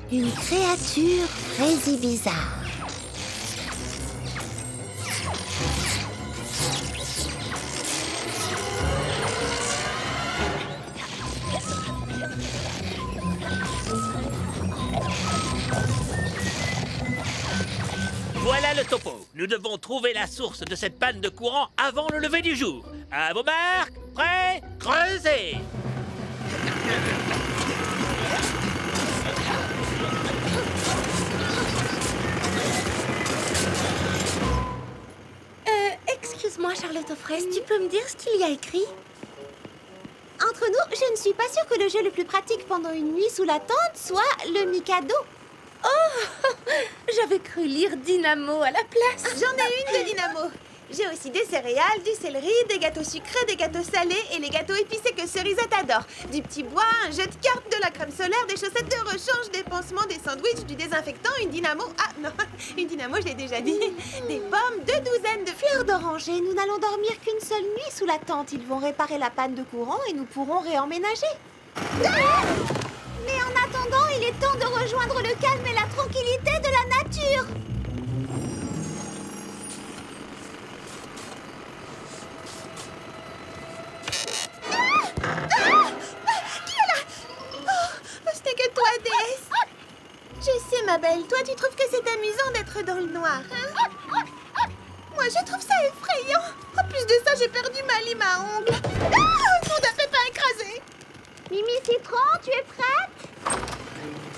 Une créature très bizarre. Voilà le topo. Nous devons trouver la source de cette panne de courant avant le lever du jour. À vos marques, prêts, creusez! Excuse-moi, Charlotte aux fraises, tu peux me dire ce qu'il y a écrit? Entre nous, je ne suis pas sûre que le jeu le plus pratique pendant une nuit sous la tente soit le Mikado. Oh, j'avais cru lire Dynamo à la place. J'en ai une de Dynamo. J'ai aussi des céréales, du céleri, des gâteaux sucrés, des gâteaux salés et les gâteaux épicés que Cerisette adore. Du petit bois, un jeu de cartes, de la crème solaire, des chaussettes de rechange, des pansements, des sandwichs, du désinfectant, une dynamo... Ah non, une dynamo, je l'ai déjà dit. Des pommes, 2 douzaines de Fleur d'oranger, nous n'allons dormir qu'une seule nuit sous la tente. Ils vont réparer la panne de courant et nous pourrons réemménager. Ah! Mais en attendant, il est temps de rejoindre le calme et la tranquillité de la nature. Ce n'est que toi, déesse. Je sais, ma belle, toi tu trouves que c'est amusant d'être dans le noir, hein? Moi je trouve ça effrayant. En plus de ça, j'ai perdu ma lime à ongles. Ah, mon pépin écrasé. Mimi Citron, tu es prête?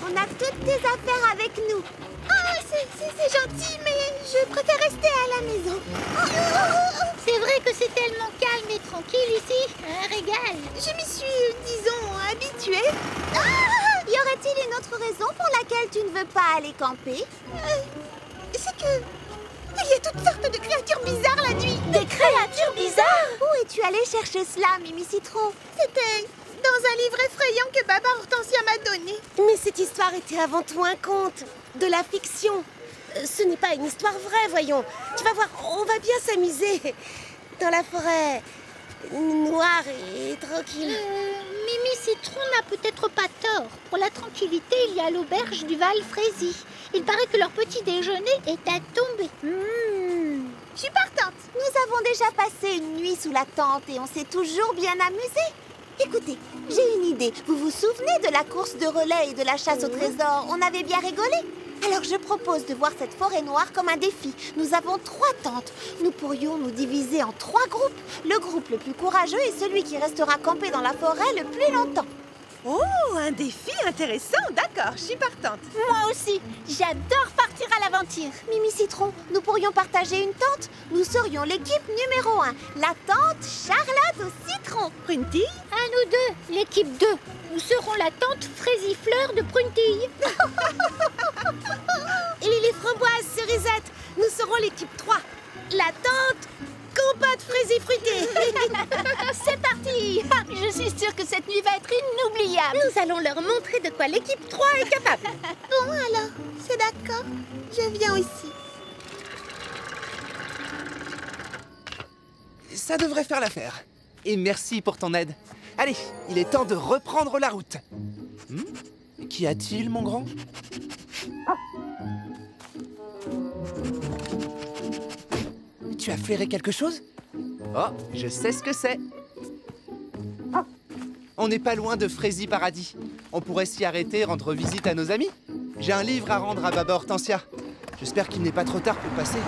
On a toutes tes affaires avec nous. Ah, c'est gentil, mais je préfère rester à la maison. C'est vrai que c'est tellement calme et tranquille ici. Un régal. Je m'y suis, disons, habituée. Y aurait-il une autre raison pour laquelle tu ne veux pas aller camper? C'est que... il y a toutes sortes de créatures bizarres la nuit. Des créatures bizarres? Où es-tu allée chercher cela, Mimi Citron? C'était dans un livre effrayant que Baba Hortensia m'a donné. Mais cette histoire était avant tout un conte, de la fiction. Ce n'est pas une histoire vraie, voyons. Tu vas voir, on va bien s'amuser. Dans la forêt, noire et tranquille. Mimi Citron n'a peut-être pas tort. Pour la tranquillité, il y a l'auberge du Val Frézy. Il paraît que leur petit déjeuner est à tomber. Je suis partante. Nous avons déjà passé une nuit sous la tente et on s'est toujours bien amusés. Écoutez, j'ai une idée. Vous vous souvenez de la course de relais et de la chasse au trésor? On avait bien rigolé. Alors je propose de voir cette forêt noire comme un défi. Nous avons 3 tentes. Nous pourrions nous diviser en 3 groupes. Le groupe le plus courageux est celui qui restera campé dans la forêt le plus longtemps. Oh, un défi intéressant. D'accord, je suis partante. Moi aussi, j'adore partir à l'aventure. Mimi Citron, nous pourrions partager une tente. Nous serions l'équipe numéro 1. La tente Charlotte au citron. Prunty? À nous deux, l'équipe 2. Nous serons la tante Fraisifleur de Pruntille. Et les framboises, Cerisette, nous serons l'équipe 3. La tente compote fraisée fruitée. C'est parti. Je suis sûre que cette nuit va être inoubliable. Nous allons leur montrer de quoi l'équipe 3 est capable. Bon alors, c'est d'accord. Je viens aussi. Ça devrait faire l'affaire. Et merci pour ton aide. Allez, il est temps de reprendre la route. Qu'y a-t-il, mon grand? Tu as flairé quelque chose? Oh, je sais ce que c'est. On n'est pas loin de Frézy Paradis. On pourrait s'y arrêter et rendre visite à nos amis. J'ai un livre à rendre à Baba Hortensia. J'espère qu'il n'est pas trop tard pour passer.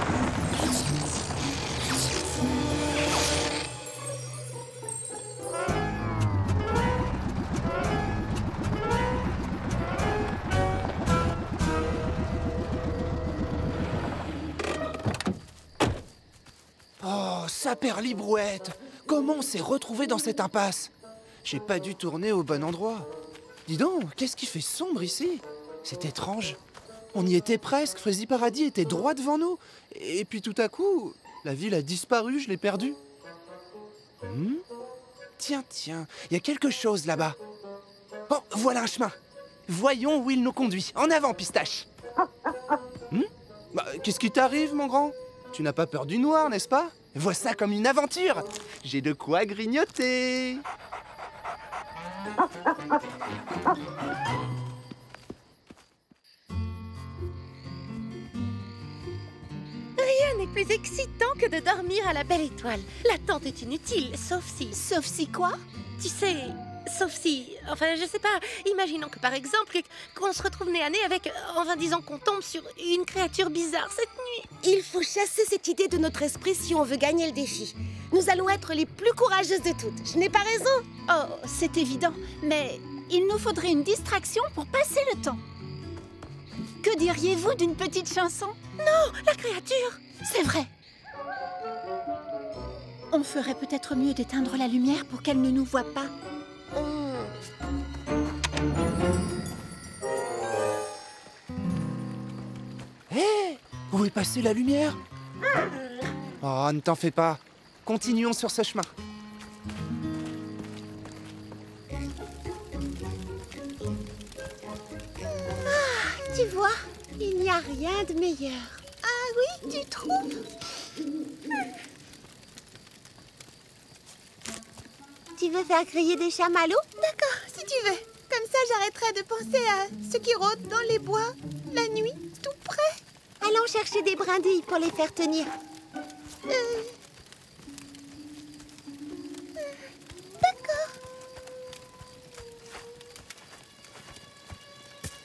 Oh, Saperlibrouette! Comment on s'est retrouvé dans cette impasse? J'ai pas dû tourner au bon endroit. Dis donc, qu'est-ce qui fait sombre ici? C'est étrange. On y était presque, Frézy Paradis était droit devant nous. Et puis tout à coup, la ville a disparu, je l'ai perdue. Tiens, il y a quelque chose là-bas. Oh, voilà un chemin. Voyons où il nous conduit. En avant, Pistache. Bah, qu'est-ce qui t'arrive, mon grand? Tu n'as pas peur du noir, n'est-ce pas? Vois ça comme une aventure. J'ai de quoi grignoter. n'est plus excitant que de dormir à la belle étoile. La tente est inutile, sauf si... Sauf si quoi? Tu sais, sauf si... Enfin, je sais pas. Imaginons que, par exemple, qu'on se retrouve nez à nez avec... Enfin, disons qu'on tombe sur une créature bizarre cette nuit. Il faut chasser cette idée de notre esprit si on veut gagner le défi. Nous allons être les plus courageuses de toutes. Je n'ai pas raison? Oh, c'est évident, mais il nous faudrait une distraction pour passer le temps. Que diriez-vous d'une petite chanson? Non, la créature! C'est vrai. On ferait peut-être mieux d'éteindre la lumière pour qu'elle ne nous voie pas. Hé! Où est passée la lumière? Oh, ne t'en fais pas. Continuons sur ce chemin. Tu vois, il n'y a rien de meilleur. Ah oui, tu trouves? Tu veux faire griller des chamallows? D'accord, si tu veux. Comme ça, j'arrêterai de penser à ce qui rôde dans les bois, la nuit, tout près. Allons chercher des brindilles pour les faire tenir. D'accord.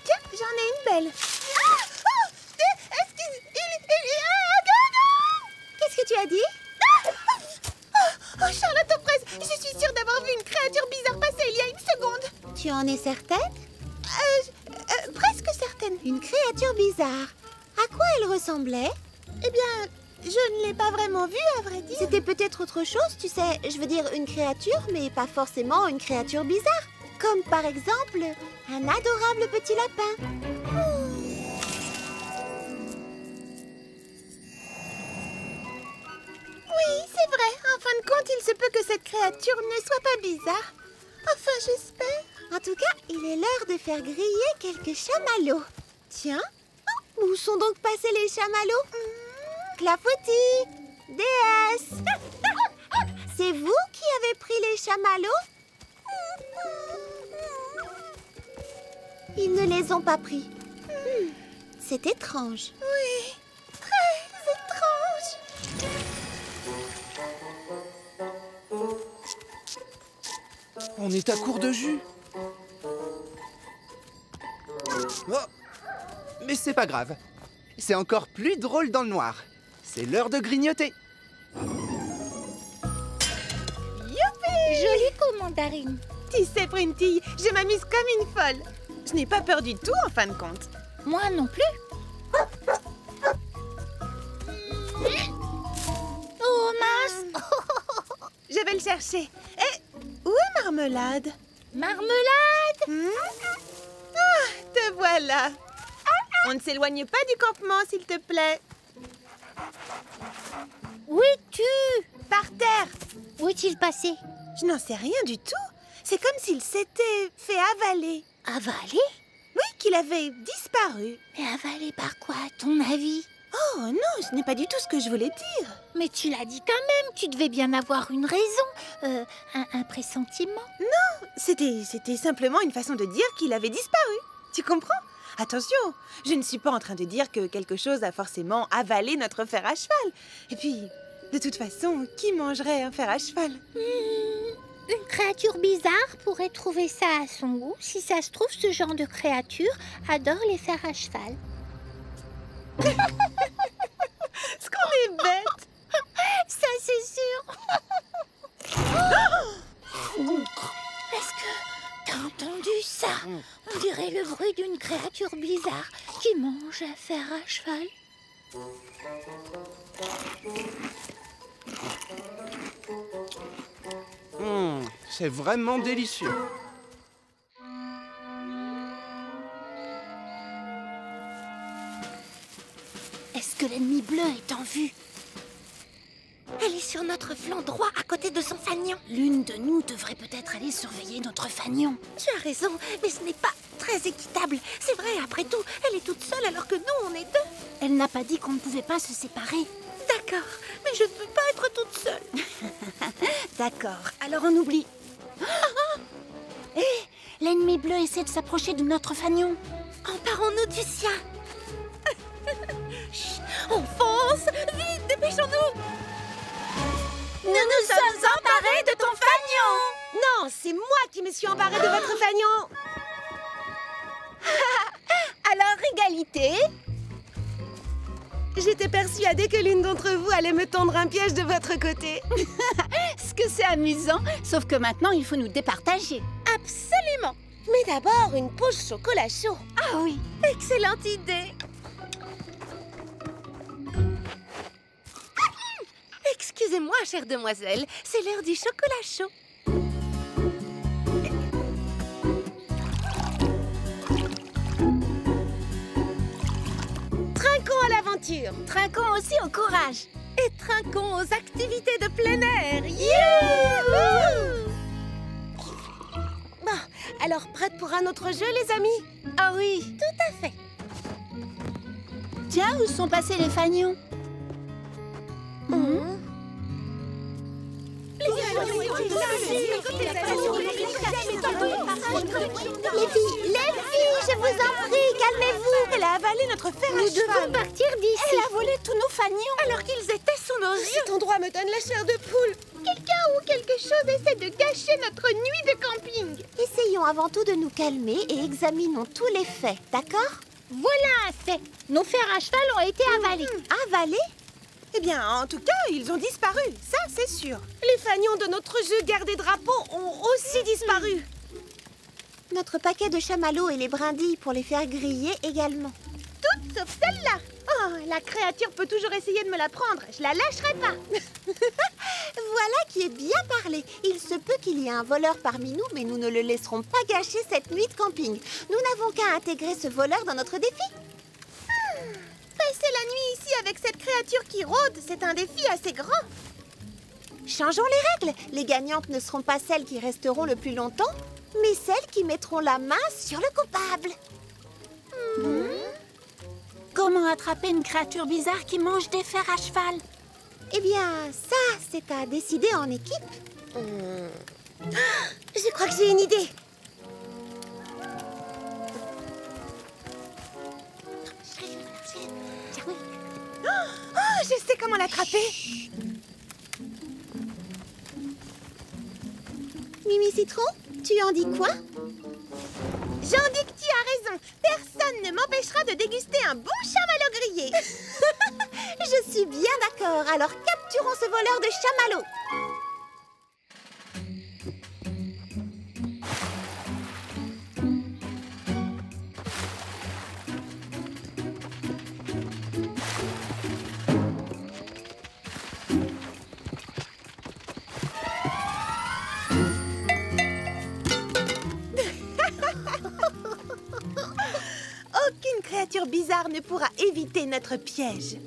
Tiens, j'en ai une belle. Ah! Oh! Excuse... Qu'est-ce que tu as dit? Oh, Charlotte aux fraises, je suis sûre d'avoir vu une créature bizarre passer il y a une seconde. Tu en es certaine? Presque certaine. Une créature bizarre. À quoi elle ressemblait? Eh bien, je ne l'ai pas vraiment vue, à vrai dire. C'était peut-être autre chose, tu sais. Je veux dire une créature, mais pas forcément une créature bizarre. Comme par exemple, un adorable petit lapin. Oui, c'est vrai. En fin de compte, il se peut que cette créature ne soit pas bizarre. Enfin, j'espère. En tout cas, il est l'heure de faire griller quelques chamallows. Tiens, où sont donc passés les chamallows? Clafoutis, déesse. C'est vous qui avez pris les chamallows? Ils ne les ont pas pris. C'est étrange. Oui, très étrange. On est à court de jus. Oh! Mais c'est pas grave. C'est encore plus drôle dans le noir. C'est l'heure de grignoter. Joli coup, Mandarine. Tu sais, Printy, je m'amuse comme une folle. Je n'ai pas peur du tout, en fin de compte. Moi non plus. Oh mince. Je vais le chercher. Et où est Marmelade? Marmelade. Ah, te voilà. On ne s'éloigne pas du campement, s'il te plaît. Où es-tu? Par terre. Où est-il passé? Je n'en sais rien du tout. C'est comme s'il s'était fait avaler. Avalé? Oui, qu'il avait disparu. Mais avalé par quoi, à ton avis? Oh non, ce n'est pas du tout ce que je voulais dire. Mais tu l'as dit quand même, tu devais bien avoir une raison, un pressentiment. C'était simplement une façon de dire qu'il avait disparu. Tu comprends? Attention, je ne suis pas en train de dire que quelque chose a forcément avalé notre fer à cheval. Et puis, de toute façon, qui mangerait un fer à cheval? Une créature bizarre pourrait trouver ça à son goût. Si ça se trouve, ce genre de créature adore les fers à cheval. Est-ce qu'on est bête? Ça, c'est sûr. Est-ce que t'as entendu ça? On dirait le bruit d'une créature bizarre qui mange un fer à cheval. C'est vraiment délicieux. Est-ce que l'ennemi bleu est en vue? Elle est sur notre flanc droit, à côté de son fanion. L'une de nous devrait peut-être aller surveiller notre fanion. Tu as raison, mais ce n'est pas très équitable. C'est vrai, après tout, elle est toute seule alors que nous, on est deux. Elle n'a pas dit qu'on ne pouvait pas se séparer. D'accord, mais je ne peux pas être toute seule. D'accord, alors on oublie. Hé, l'ennemi bleu essaie de s'approcher de notre fanion. Emparons-nous du sien. Chut, on fonce. Vite, dépêchons-nous. Nous nous sommes emparés de ton fanion. Non, c'est moi qui me suis emparée de votre fanion. Alors, égalité? J'étais persuadée que l'une d'entre vous allait me tendre un piège de votre côté. Ce que c'est amusant, sauf que maintenant, il faut nous départager. Absolument. Mais d'abord, une pause chocolat chaud. Ah oui. Excellente idée. Excusez-moi, chère demoiselle, c'est l'heure du chocolat chaud. Trinquons à l'aventure. Trinquons aussi au courage. Et trinquons aux activités de plein air. Youhou! Bon, alors prête pour un autre jeu, les amis? Ah oui. Tout à fait. Tiens, où sont passés les fanions? Les filles, je vous en prie, calmez-vous. Elle a avalé notre fer à Nous cheval. devons partir d'ici. Elle a volé tous nos fanions. Alors qu'ils étaient sous nos yeux. Cet endroit me donne la chair de poule. Quelqu'un ou quelque chose essaie de gâcher notre nuit de camping. Essayons avant tout de nous calmer et examinons tous les faits, d'accord? Voilà un fait. Nos fers à cheval ont été avalés. Avalés? Eh bien, en tout cas, ils ont disparu. Ça, c'est sûr. Les fanions de notre jeu Garde des drapeaux ont aussi disparu. Notre paquet de chamallows et les brindilles pour les faire griller également. Toutes sauf celle-là. Oh, la créature peut toujours essayer de me la prendre. Je la lâcherai pas. Voilà qui est bien parlé. Il se peut qu'il y ait un voleur parmi nous, mais nous ne le laisserons pas gâcher cette nuit de camping. Nous n'avons qu'à intégrer ce voleur dans notre défi. Passer la nuit ici avec cette créature qui rôde, c'est un défi assez grand. Changeons les règles. Les gagnantes ne seront pas celles qui resteront le plus longtemps, mais celles qui mettront la main sur le coupable. Comment attraper une créature bizarre qui mange des fers à cheval? Eh bien, ça, c'est à décider en équipe. Je crois que j'ai une idée. Oh, je sais comment l'attraper. Mimi Citron, tu en dis quoi? J'en dis que tu as raison. Personne ne m'empêchera de déguster un bon chamallow grillé. Je suis bien d'accord. Alors capturons ce voleur de chamallows. Aucune créature bizarre ne pourra éviter notre piège.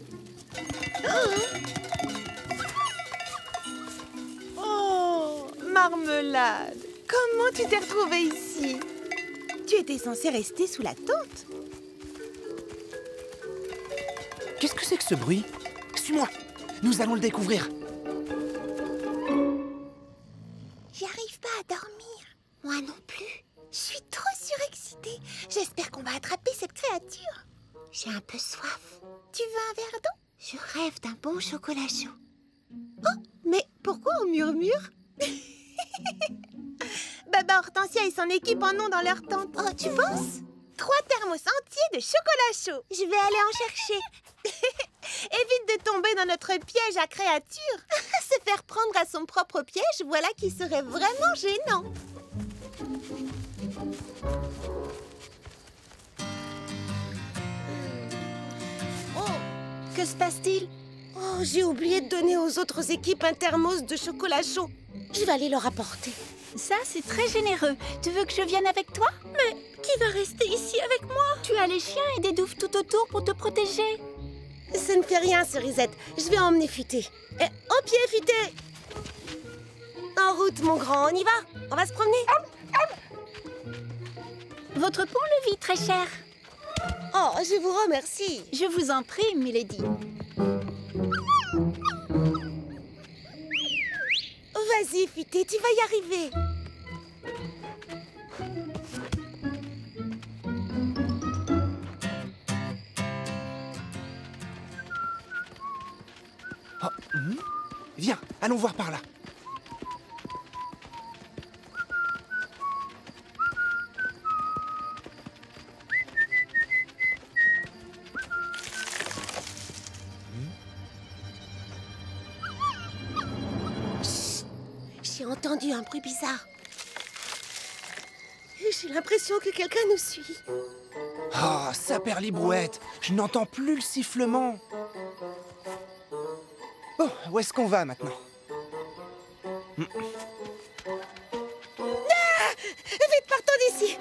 Oh, Marmelade, comment tu t'es retrouvée ici? Tu étais censée rester sous la tente. Qu'est-ce que c'est que ce bruit? Suis-moi, nous allons le découvrir. J'arrive pas à dormir. Moi non plus. Je suis trop surexcitée. J'espère qu'on va attraper cette créature. J'ai un peu soif. Tu veux un verre d'eau? Je rêve d'un bon chocolat chaud. Oh, mais pourquoi on murmure? Baba Hortensia et son équipe en ont dans leur tente. Oh, tu penses? 3 thermos entiers de chocolat chaud. Je vais aller en chercher. Évite de tomber dans notre piège à créature. Se faire prendre à son propre piège, voilà qui serait vraiment gênant. Que se passe-t-il? Oh, j'ai oublié de donner aux autres équipes un thermos de chocolat chaud. Je vais aller leur apporter. Ça, c'est très généreux. Tu veux que je vienne avec toi? Mais qui va rester ici avec moi? Tu as les chiens et des douves tout autour pour te protéger. Ça ne fait rien, Cerisette. Je vais emmener Futé. Au pied, Futé! En route, mon grand, on y va? On va se promener? Votre pont-levis, très cher. Oh, je vous remercie. Je vous en prie, Milady. Vas-y, Futé, tu vas y arriver. Oh, viens, allons voir par là. J'ai entendu un bruit bizarre. J'ai l'impression que quelqu'un nous suit. Oh, Saperlibrouette, je n'entends plus le sifflement. Bon, où est-ce qu'on va maintenant? Vite, partons d'ici.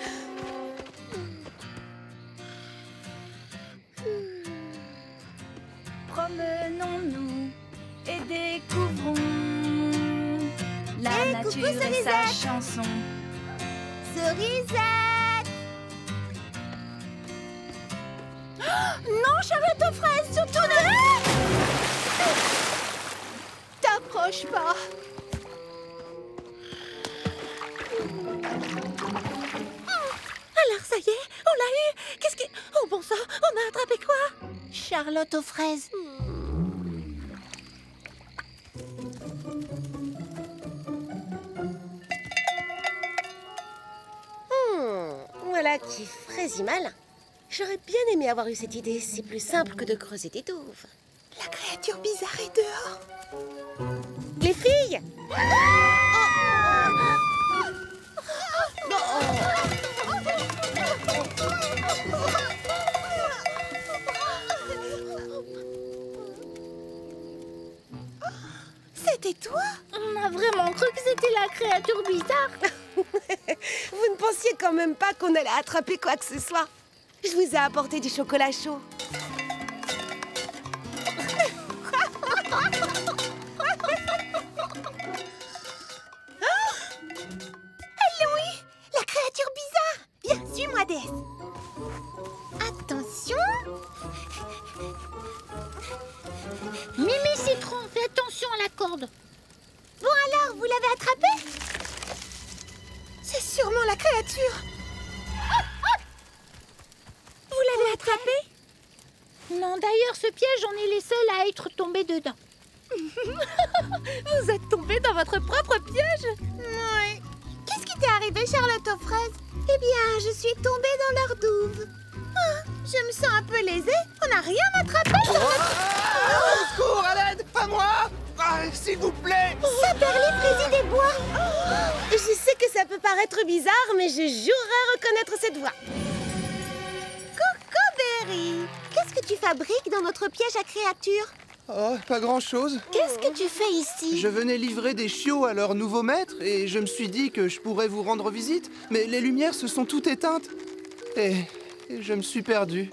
Promenons-nous et découvrons la Hey, nature coucou, et sa Cerisette. chanson. Cerisette! Non, Charlotte aux fraises, surtout ne... T'approches pas. Alors, ça y est, on l'a eu. Qu'est-ce que... Oh bon sang, on a attrapé quoi? Charlotte aux fraises. Voilà qui est fraise malin. J'aurais bien aimé avoir eu cette idée. C'est plus simple que de creuser des douves. La créature bizarre est dehors. Les filles! C'était toi? On a vraiment cru que c'était la créature bizarre. Vous ne pensiez quand même pas qu'on allait attraper quoi que ce soit? Je vous ai apporté du chocolat chaud. Louis, la créature bizarre. Viens, suis-moi, déesse. Attention. Mimi Citron, fais attention à la corde. Bon alors, vous l'avez attrapé? C'est sûrement la créature. Vous l'avez attrapé? Non, d'ailleurs, ce piège, on est les seuls à être tombés dedans. Vous êtes tombés dans votre propre piège? Oui. Qu'est-ce qui t'est arrivé, Charlotte aux fraises? Eh bien, je suis tombée dans leur douve. Ah, je me sens un peu lésée. On n'a rien attrapé, Charlotte. Au secours, à l'aide! À moi! Ah, s'il vous plaît! Saperlibrouette des bois. Je sais que ça peut paraître bizarre, mais je jurerais reconnaître cette voix. Cocoberry, qu'est-ce que tu fabriques dans notre piège à créatures? Oh, pas grand-chose. Qu'est-ce que tu fais ici? Je venais livrer des chiots à leur nouveau maître et je me suis dit que je pourrais vous rendre visite, mais les lumières se sont toutes éteintes. Et je me suis perdu.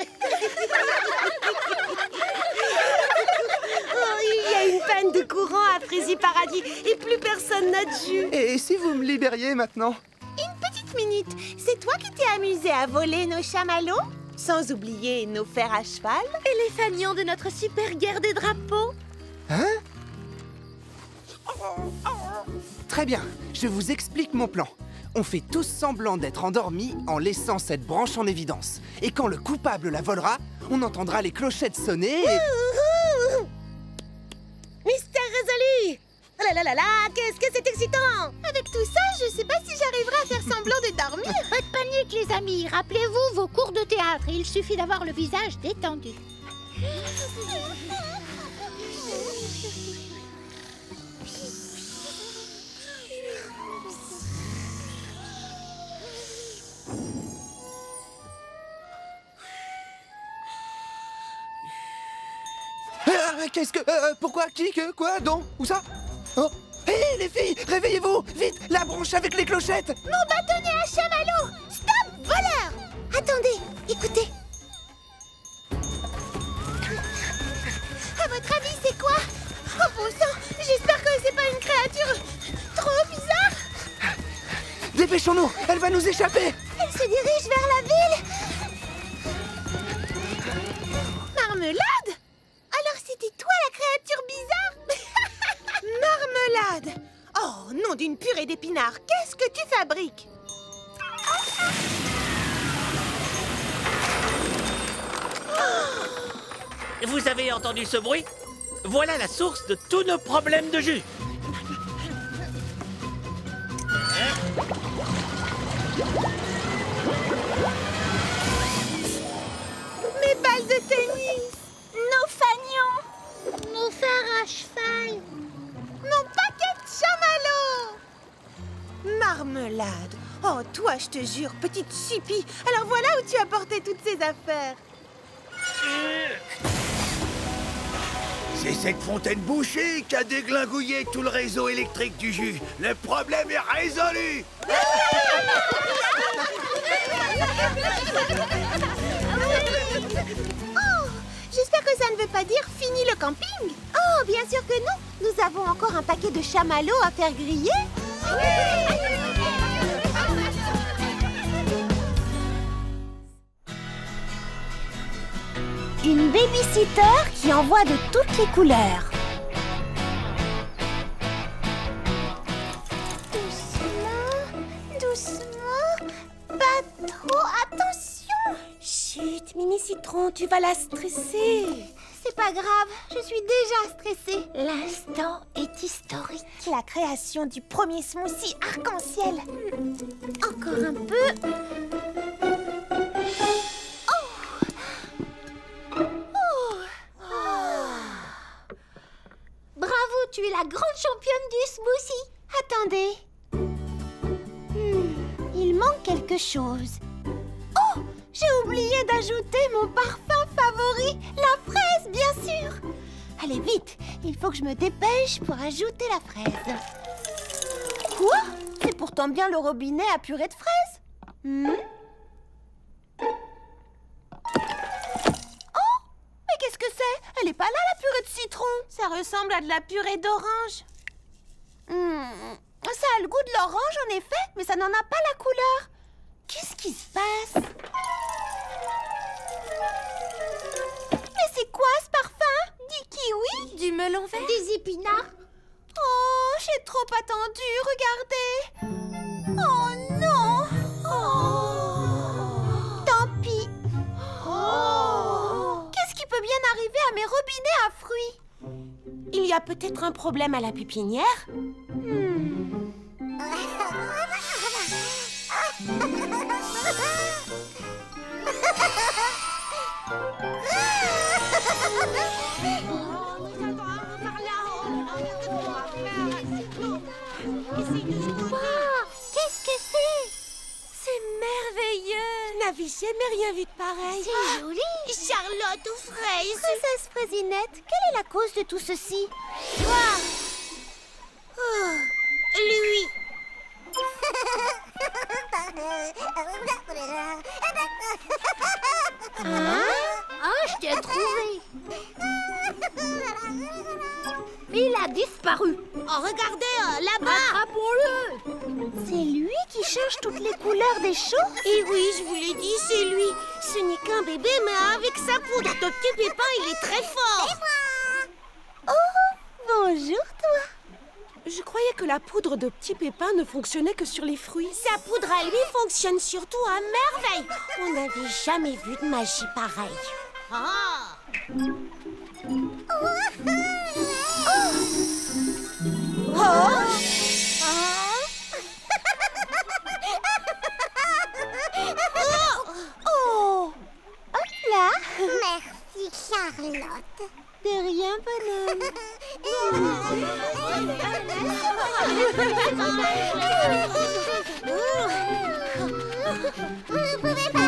Oh, il y a une panne de courant à Frézy Paradis et plus personne n'a de jus. Et si vous me libériez maintenant? Une petite minute. C'est toi qui t'es amusé à voler nos chamallows? Sans oublier nos fers à cheval? Et les fanions de notre super guerre des drapeaux. Hein? Très bien, je vous explique mon plan. On fait tous semblant d'être endormis en laissant cette branche en évidence. Et quand le coupable la volera, on entendra les clochettes sonner et... Mystère résolu. Oh là là là là, qu'est-ce que c'est excitant! Avec tout ça, je sais pas si j'arriverai à faire semblant de dormir. Pas de panique, les amis. Rappelez-vous vos cours de théâtre. Il suffit d'avoir le visage détendu. Qu'est-ce que... pourquoi? Qui? Que? Quoi? Dont? Où ça? Oh! Hé, les filles! Réveillez-vous! Vite! La branche avec les clochettes! Mon bâtonnet à chamallow! Stop, voleur! Attendez, écoutez. À votre avis, c'est quoi? Oh bon sang, j'espère que c'est pas une créature trop bizarre. Dépêchons-nous! Elle va nous échapper! Elle se dirige vers la ville. Marmelade? Alors c'était toi la créature bizarre? Marmelade. Oh, nom d'une purée d'épinards. Qu'est-ce que tu fabriques? Vous avez entendu ce bruit? Voilà la source de tous nos problèmes de jus. Mes balles de tennis, Nos fanions, nos phares à cheval. mon paquet de chamallows. Marmelade. Oh, toi, je te jure, petite chipie. Alors voilà où tu as porté toutes ces affaires. C'est cette fontaine bouchée qui a déglingouillé tout le réseau électrique du jus. Le problème est résolu. Oh, j'espère que ça ne veut pas dire fini le camping. Oh, bien sûr que non. Nous avons encore un paquet de chamallows à faire griller. Une babysitter qui envoie de toutes les couleurs. Doucement, doucement, pas trop, attention. Chut, Mini Citron, tu vas la stresser. C'est pas grave, je suis déjà stressée. L'instant est historique. La création du premier smoothie arc-en-ciel. Encore un peu. Bravo, tu es la grande championne du smoothie. Attendez. Il manque quelque chose. Oh, j'ai oublié d'ajouter mon parfum favori, la fraise, bien sûr. Allez, vite, il faut que je me dépêche pour ajouter la fraise. Quoi? C'est pourtant bien le robinet à purée de fraises. Oh, mais qu'est-ce que c'est? Elle est pas là, la purée de citron. Ça ressemble à de la purée d'orange. Ça a le goût de l'orange, en effet, mais ça n'en a pas la couleur. Qu'est-ce qui se passe? Mais c'est quoi ce parfum? Du kiwi? Du melon vert. Des épinards. Oh, j'ai trop attendu, regardez. Oh non. Oh. Tant pis. Oh. Qu'est-ce qui peut bien arriver à mes robinets à fruits? Il y a peut-être un problème à la pépinière. Qu'est-ce que c'est? C'est merveilleux. Je n'avais jamais rien vu de pareil. C'est joli. Charlotte aux fraises. Princesse Fraisinette, quelle est la cause de tout ceci? Lui. Ah, je t'ai trouvé. Il a disparu. Oh, regardez, là-bas. Attrapons-le. C'est lui qui change toutes les couleurs des choses? Et oui, je vous l'ai dit, c'est lui. Ce n'est qu'un bébé, mais avec sa poudre de petit pépin, il est très fort. Oh, bonjour toi. Je croyais que la poudre de petit pépin ne fonctionnait que sur les fruits. Sa poudre à lui fonctionne surtout à merveille. On n'avait jamais vu de magie pareille. Ah! Oh, hop là. Merci, Charlotte. De rien, bonhomme. Vous ne pouvez pas.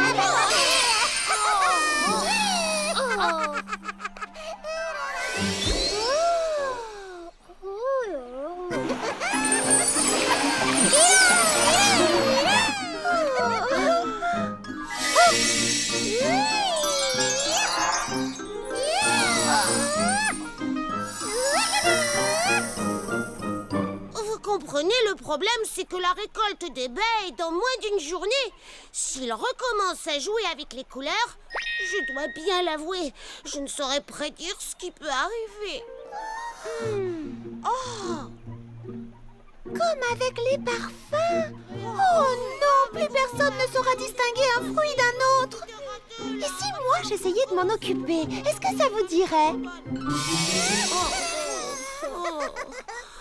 Vous comprenez, le problème, c'est que la récolte des baies est dans moins d'une journée. S'il recommence à jouer avec les couleurs, je dois bien l'avouer, je ne saurais prédire ce qui peut arriver. Comme avec les parfums. Oh non, plus personne ne saura distinguer un fruit d'un autre. Et si moi j'essayais de m'en occuper, est-ce que ça vous dirait?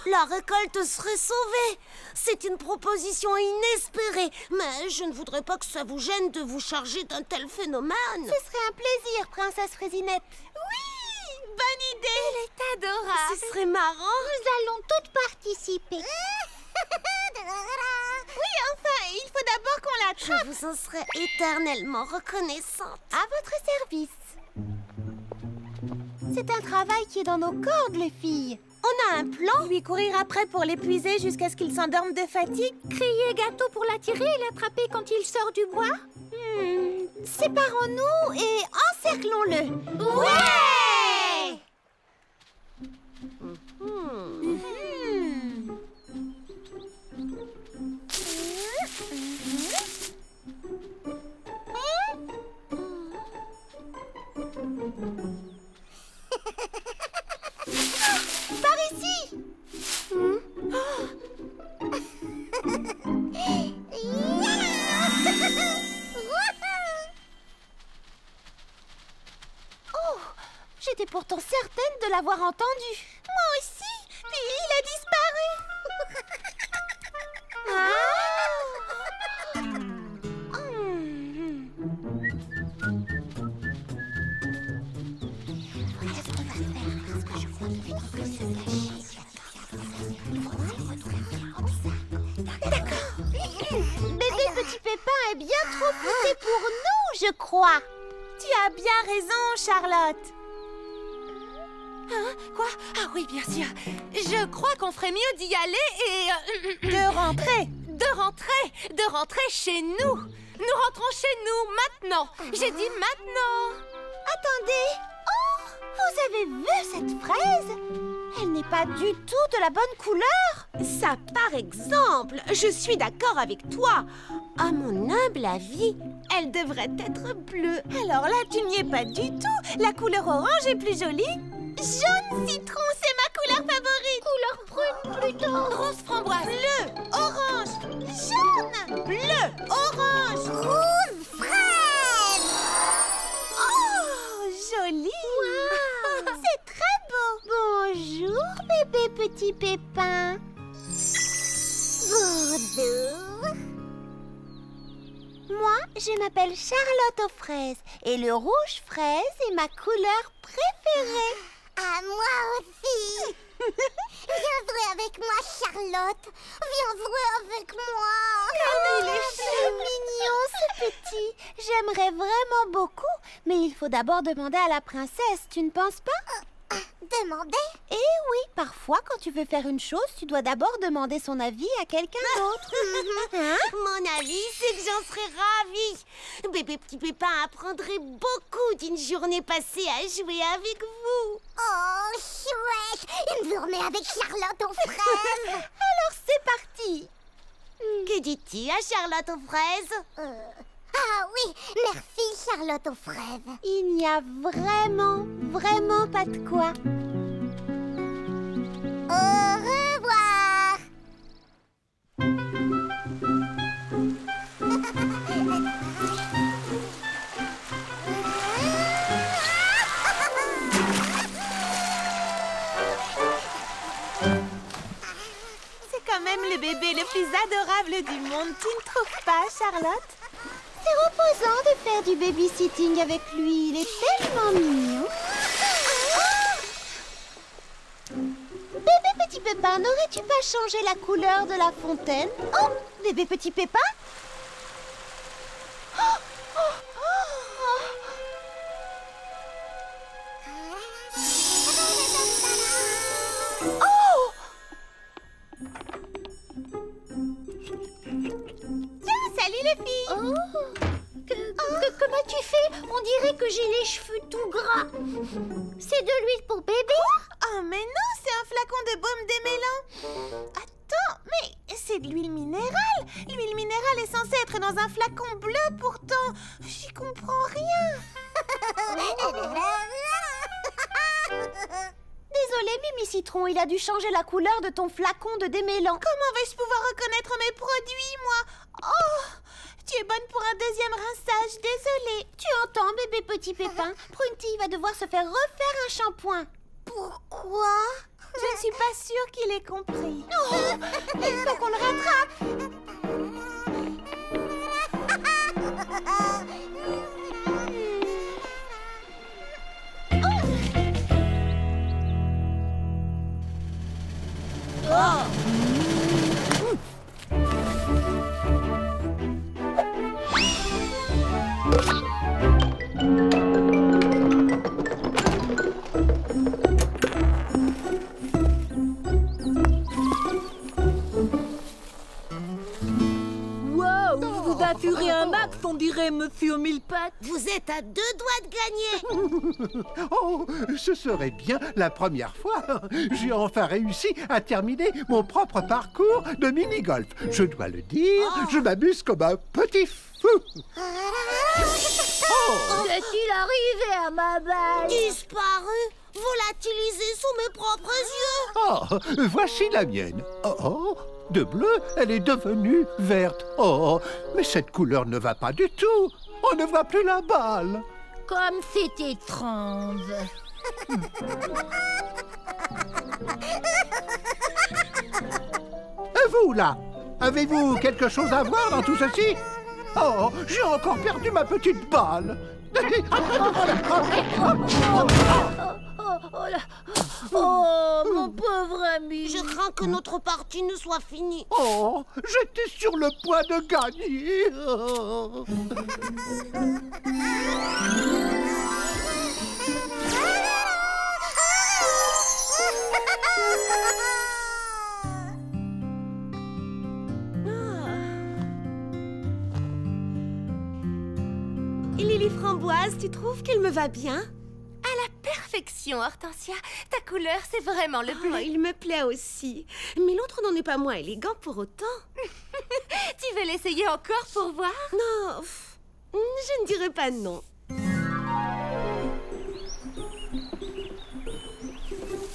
La récolte serait sauvée. C'est une proposition inespérée. Mais je ne voudrais pas que ça vous gêne de vous charger d'un tel phénomène. Ce serait un plaisir, princesse Fraisinette. Oui, bonne idée. Elle est adorable. Ce serait marrant. Nous allons toutes participer. Oui, enfin, il faut d'abord qu'on l'attrape. Je vous en serai éternellement reconnaissante. À votre service. C'est un travail qui est dans nos cordes, les filles. On a un plan. Lui courir après pour l'épuiser jusqu'à ce qu'il s'endorme de fatigue. Crier gâteau pour l'attirer et l'attraper quand il sort du bois. Séparons-nous et encerclons-le. Ouais! Par ici. Oh, j'étais pourtant certaine de l'avoir entendu. Moi aussi. Puis il a disparu. Bébé Petit Pépin est bien trop poussé pour nous, je crois. Tu as bien raison, Charlotte. Hein? Quoi? Ah oui, bien sûr. Je crois qu'on ferait mieux d'y aller et... De rentrer chez nous. Nous rentrons chez nous, maintenant. J'ai dit maintenant. Attendez. Oh, vous avez vu cette fraise? Elle n'est pas du tout de la bonne couleur. Ça, par exemple, je suis d'accord avec toi. À mon humble avis, Elle devrait être bleue. Alors là, tu n'y es pas du tout. La couleur orange est plus jolie. Jaune citron, c'est ma couleur favorite. Couleur prune plutôt. Rose framboise. Bleu, orange, jaune, bleu, orange, rouge, fraise. Oh, joli. C'est très beau. Bonjour, bébé Petit Pépin. Bonjour. Moi, je m'appelle Charlotte aux fraises et le rouge fraise est ma couleur préférée. À moi aussi. Viens jouer avec moi, Charlotte. Viens jouer avec moi. Il est si mignon, ce petit. J'aimerais vraiment beaucoup, mais il faut d'abord demander à la princesse, tu ne penses pas? Demandez. Eh oui, parfois, quand tu veux faire une chose, tu dois d'abord demander son avis à quelqu'un d'autre. Hein? mon avis, c'est que j'en serais ravie. Bébé Petit Pépin apprendrait beaucoup d'une journée passée à jouer avec vous. Oh, chouette. Une journée avec Charlotte aux fraises. Alors, c'est parti. Que dis-tu à Charlotte aux fraises? Ah oui, merci Charlotte aux fraises. Il n'y a vraiment pas de quoi. Au revoir. C'est quand même le bébé le plus adorable du monde. Tu ne trouves pas, Charlotte? C'est reposant de faire du babysitting avec lui. Il est tellement mignon. Bébé Petit Pépin, n'aurais-tu pas changé la couleur de la fontaine? Oh, bébé Petit Pépin? Oh! Tiens, salut les filles. Oh. Comment tu fais? On dirait que j'ai les cheveux tout gras. C'est de l'huile pour bébé? Oh, mais non, c'est un flacon de baume démêlant. Attends, mais c'est de l'huile minérale. L'huile minérale est censée être dans un flacon bleu pourtant. J'y comprends rien. Désolé, Mimi Citron, il a dû changer la couleur de ton flacon de démêlant. Comment vais-je pouvoir reconnaître mes produits, moi? Oh, Tu es bonne pour un deuxième rinçage, désolée. Tu entends, bébé petit pépin? Prunty va devoir se faire refaire un shampoing. Pourquoi? Je ne suis pas sûre qu'il ait compris. Oh, il faut qu'on le rattrape. Wow, vous affurez un max, on dirait Monsieur Millepattes. Vous êtes à 2 doigts de gagner. Oh, ce serait bien la première fois. J'ai enfin réussi à terminer mon propre parcours de mini-golf. Je dois le dire, je m'amuse comme un petit fou. Qu'est-il arrivé à ma balle? Disparu, volatilisé sous mes propres yeux. Oh, voici la mienne. Oh, de bleu, elle est devenue verte. Oh, mais cette couleur ne va pas du tout. On ne voit plus la balle. Comme c'est étrange. Et vous, là, avez-vous quelque chose à voir dans tout ceci? Oh, j'ai encore perdu ma petite balle. Oh, mon pauvre ami. Je crains que notre partie ne soit finie. Oh, j'étais sur le point de gagner. Et Lily Framboise, tu trouves qu'elle me va bien? À la perfection, Hortensia. Ta couleur, c'est vraiment le bleu. Oh, il me plaît aussi. Mais l'autre n'en est pas moins élégant pour autant. Tu veux l'essayer encore pour voir? Non, je ne dirais pas non.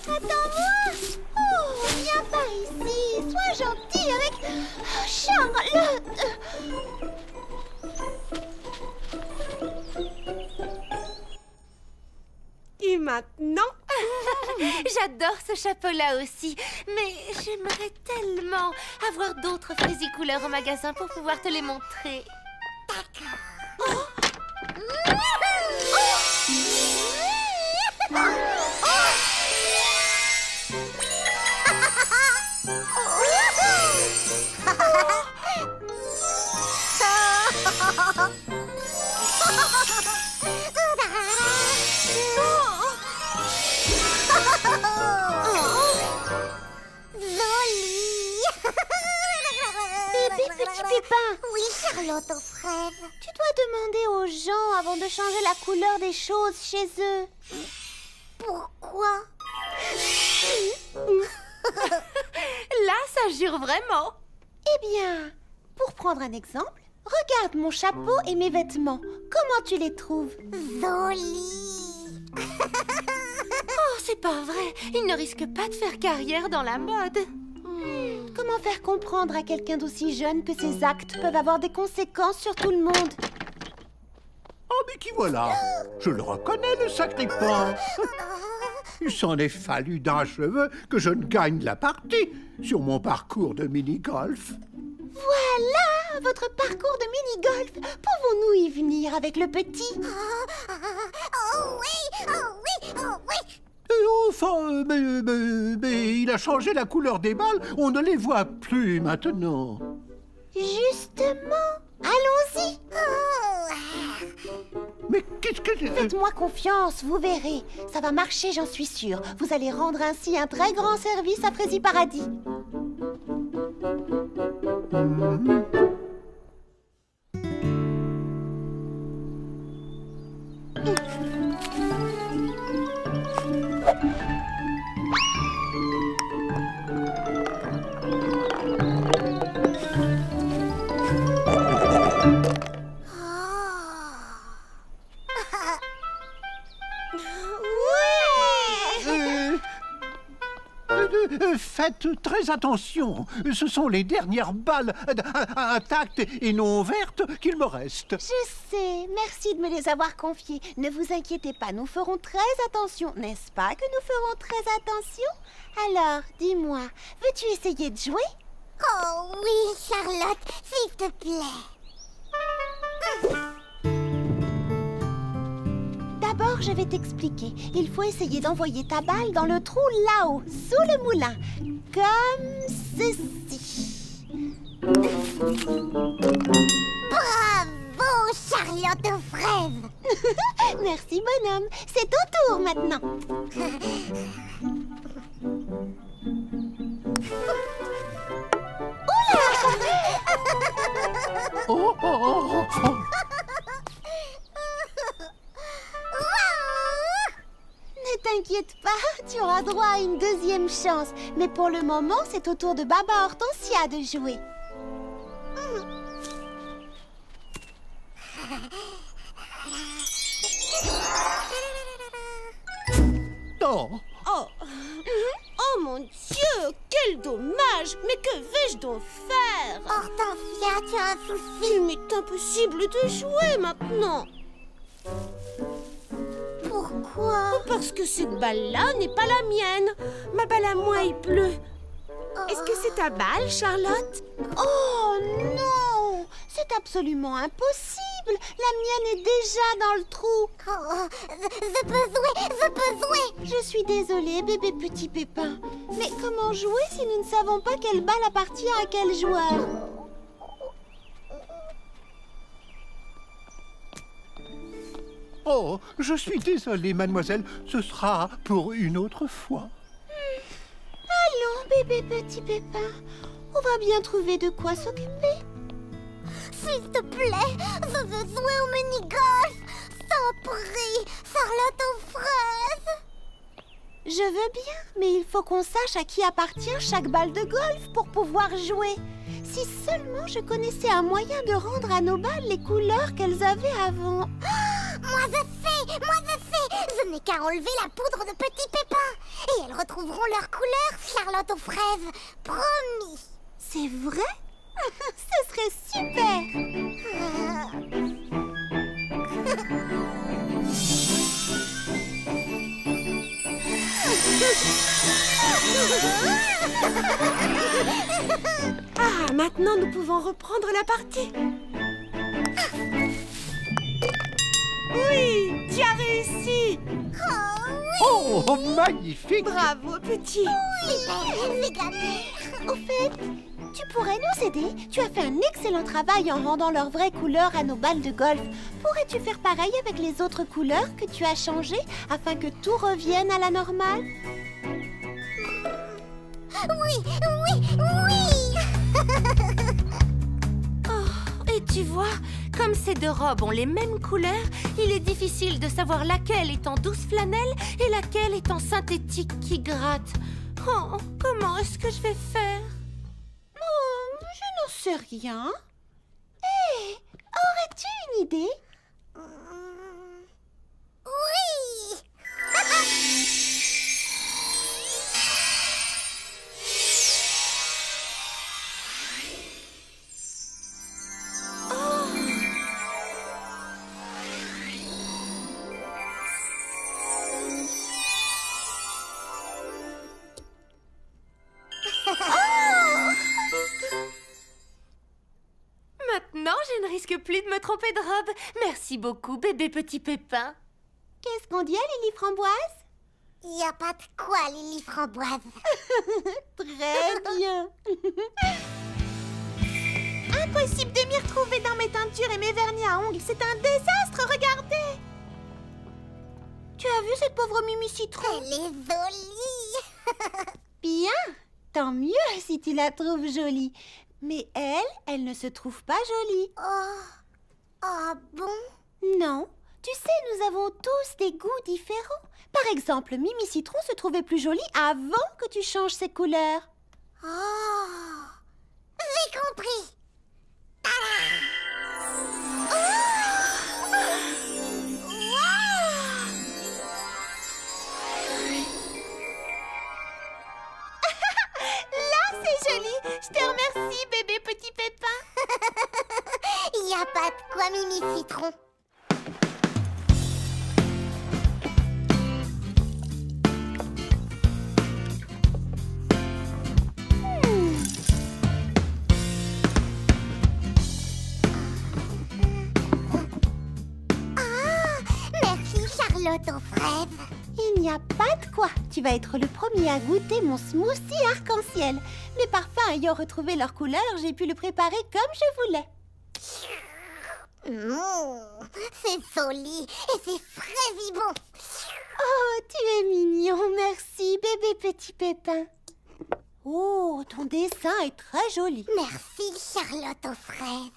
Attends-moi. Oh, viens par ici. Sois gentil avec Charlotte. Et maintenant? J'adore ce chapeau-là aussi. Mais j'aimerais tellement avoir d'autres fraisicouleurs au magasin pour pouvoir te les montrer. Oui, Charlotte aux fraises. Tu dois demander aux gens avant de changer la couleur des choses chez eux. Pourquoi? Là, ça jure vraiment. Eh bien, pour prendre un exemple, regarde mon chapeau et mes vêtements. Comment tu les trouves? Jolie. Oh, c'est pas vrai. Il ne risque pas de faire carrière dans la mode. Comment faire comprendre à quelqu'un d'aussi jeune que ses actes peuvent avoir des conséquences sur tout le monde? Oh, mais qui voilà? Je le reconnais, le sacripant. Il s'en est fallu d'un cheveu que je ne gagne la partie sur mon parcours de mini-golf. Voilà votre parcours de mini-golf. Pouvons-nous y venir avec le petit? Oh oui, oh oui, oh oui. Enfin, mais il a changé la couleur des balles. On ne les voit plus maintenant. Justement, allons-y. Mais qu'est-ce que... Faites-moi confiance, vous verrez. Ça va marcher, j'en suis sûre. Vous allez rendre ainsi un très grand service à Frazy Paradis. Faites très attention. Ce sont les dernières balles intactes et non ouvertes qu'il me reste. Je sais, merci de me les avoir confiées. Ne vous inquiétez pas, nous ferons très attention. N'est-ce pas que nous ferons très attention? Alors, dis-moi, veux-tu essayer de jouer? Oh oui, Charlotte, s'il te plaît. D'abord, je vais t'expliquer. Il faut essayer d'envoyer ta balle dans le trou là-haut, sous le moulin. Comme ceci. Bravo, Charlotte aux fraises. Merci, bonhomme. C'est ton tour maintenant. Oh, oh, oh, oh. Ne t'inquiète pas, tu auras droit à une deuxième chance. Mais pour le moment, c'est au tour de Baba Hortensia de jouer. Non. Oh mon Dieu, quel dommage! Mais que vais-je donc faire? Hortensia, tu as un souci? Il m'est impossible de jouer maintenant. Pourquoi? Parce que cette balle-là n'est pas la mienne. Ma balle à moi est bleue. Est-ce que c'est ta balle, Charlotte? Oh non! C'est absolument impossible! La mienne est déjà dans le trou. Oh, je peux jouer! Je suis désolée, bébé petit pépin. Mais comment jouer si nous ne savons pas quelle balle appartient à quel joueur? Oh, je suis désolée, mademoiselle. Ce sera pour une autre fois. Allons, bébé petit pépin. On va bien trouver de quoi s'occuper. S'il te plaît, je veux jouer au mini-golf. Sans prix, Charlotte aux fraises. Je veux bien, mais il faut qu'on sache à qui appartient chaque balle de golf pour pouvoir jouer. Si seulement je connaissais un moyen de rendre à nos balles les couleurs qu'elles avaient avant. Moi je sais. Je n'ai qu'à enlever la poudre de Petit Pépin. Et elles retrouveront leur couleur, Charlotte aux fraises. Promis. C'est vrai? Ce serait super. Ah, maintenant nous pouvons reprendre la partie. Oui, tu as réussi. Oh, magnifique! Bravo, petit. C'est gagné. Au fait, tu pourrais nous aider? Tu as fait un excellent travail en rendant leur vraie couleur à nos balles de golf. Pourrais-tu faire pareil avec les autres couleurs que tu as changées afin que tout revienne à la normale? Oui. Et tu vois, comme ces deux robes ont les mêmes couleurs, il est difficile de savoir laquelle est en douce flanelle et laquelle est en synthétique qui gratte. Oh, comment est-ce que je vais faire? Oh, je n'en sais rien. Hé, aurais-tu une idée? Oui. Maintenant, je ne risque plus de me tromper de robe. Merci beaucoup, bébé petit pépin. Qu'est-ce qu'on dit à Lily Framboise? Il n'y a pas de quoi, Lily Framboise. Très bien. Impossible de m'y retrouver dans mes teintures et mes vernis à ongles. C'est un désastre, regardez. Tu as vu cette pauvre Mimi Citron? Elle est jolie. Bien, tant mieux si tu la trouves jolie. Mais elle ne se trouve pas jolie. Oh, ah bon? Non, tu sais, nous avons tous des goûts différents. Par exemple, Mimi Citron se trouvait plus jolie avant que tu changes ses couleurs. Oh, j'ai compris. Charlotte aux fraises. Il n'y a pas de quoi. Tu vas être le premier à goûter mon smoothie arc-en-ciel. Les parfums ayant retrouvé leur couleur, j'ai pu le préparer comme je voulais. C'est solide et c'est frais vivant. Oh, tu es mignon, merci, bébé petit pépin. Oh, ton dessin est très joli. Merci, Charlotte aux fraises.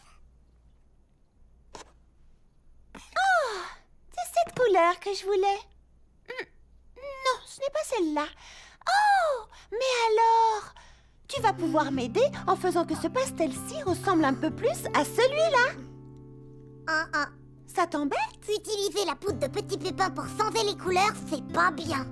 Oh, c'est cette couleur que je voulais. Non, ce n'est pas celle-là. Oh, mais alors, tu vas pouvoir m'aider en faisant que ce pastel-ci ressemble un peu plus à celui-là. Ça t'embête? Utiliser la poudre de Petit Pépin pour sonder les couleurs, c'est pas bien.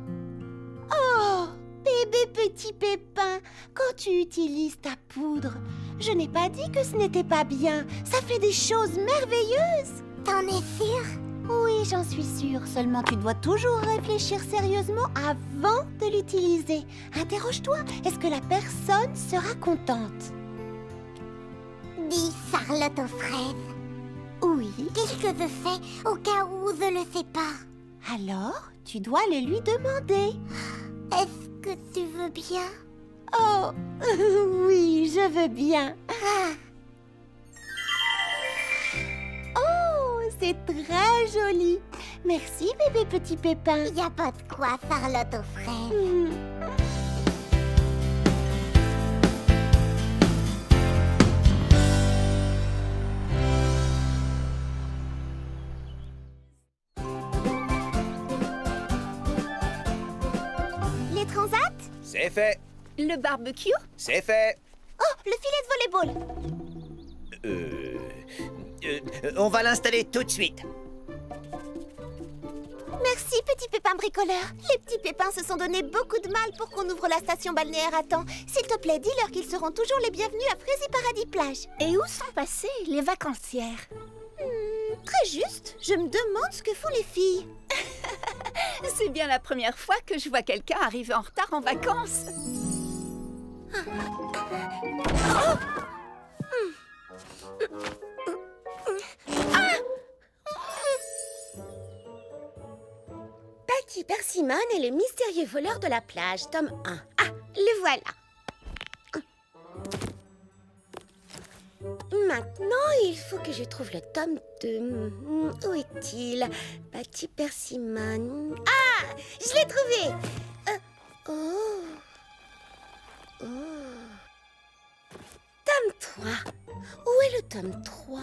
Oh, bébé Petit Pépin, quand tu utilises ta poudre, je n'ai pas dit que ce n'était pas bien. Ça fait des choses merveilleuses. T'en es sûre? Oui, j'en suis sûre. Seulement, tu dois toujours réfléchir sérieusement avant de l'utiliser. Interroge-toi, est-ce que la personne sera contente? Dis, Charlotte aux fraises. Oui. Qu'est-ce que je fais au cas où je le sais pas? Alors, tu dois le lui demander. Est-ce que tu veux bien? Oh, oui, je veux bien. Oh, c'est très joli. Merci, bébé Petit Pépin. Y a pas de quoi, Charlotte aux fraises. Les transats? C'est fait. Le barbecue? C'est fait. Oh, le filet de volleyball. On va l'installer tout de suite. Merci, Petit Pépin bricoleur. Les petits pépins se sont donné beaucoup de mal pour qu'on ouvre la station balnéaire à temps. S'il te plaît, dis-leur qu'ils seront toujours les bienvenus à Frézy Paradis Plage. Et où sont passées les vacancières? Très juste. Je me demande ce que font les filles. C'est bien la première fois que je vois quelqu'un arriver en retard en vacances. Patty Persimmon et le mystérieux voleur de la plage, tome 1. Ah, le voilà. Maintenant, il faut que je trouve le tome 2. Où est-il? Patty Persimmon. Ah, je l'ai trouvé. Tome 3. Où est le tome 3?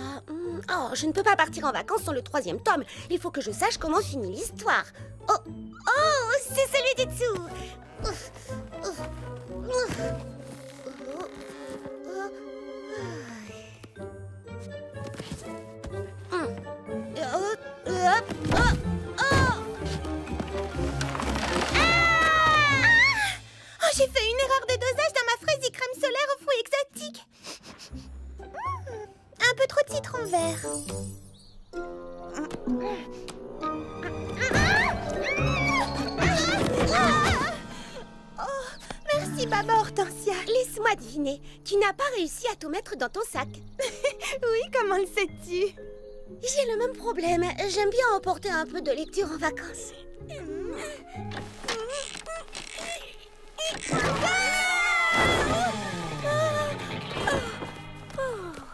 Oh, je ne peux pas partir en vacances sans le 3e tome. Il faut que je sache comment finit l'histoire. Oh, c'est celui du dessous. J'ai fait une erreur de dosage dans ma Frézy crème solaire aux fruits exotiques. Un peu trop de citron vert. Oh, merci, maman Hortensia. Laisse-moi deviner. Tu n'as pas réussi à tout mettre dans ton sac. Oui, comment le sais-tu? J'ai le même problème. J'aime bien emporter un peu de lecture en vacances.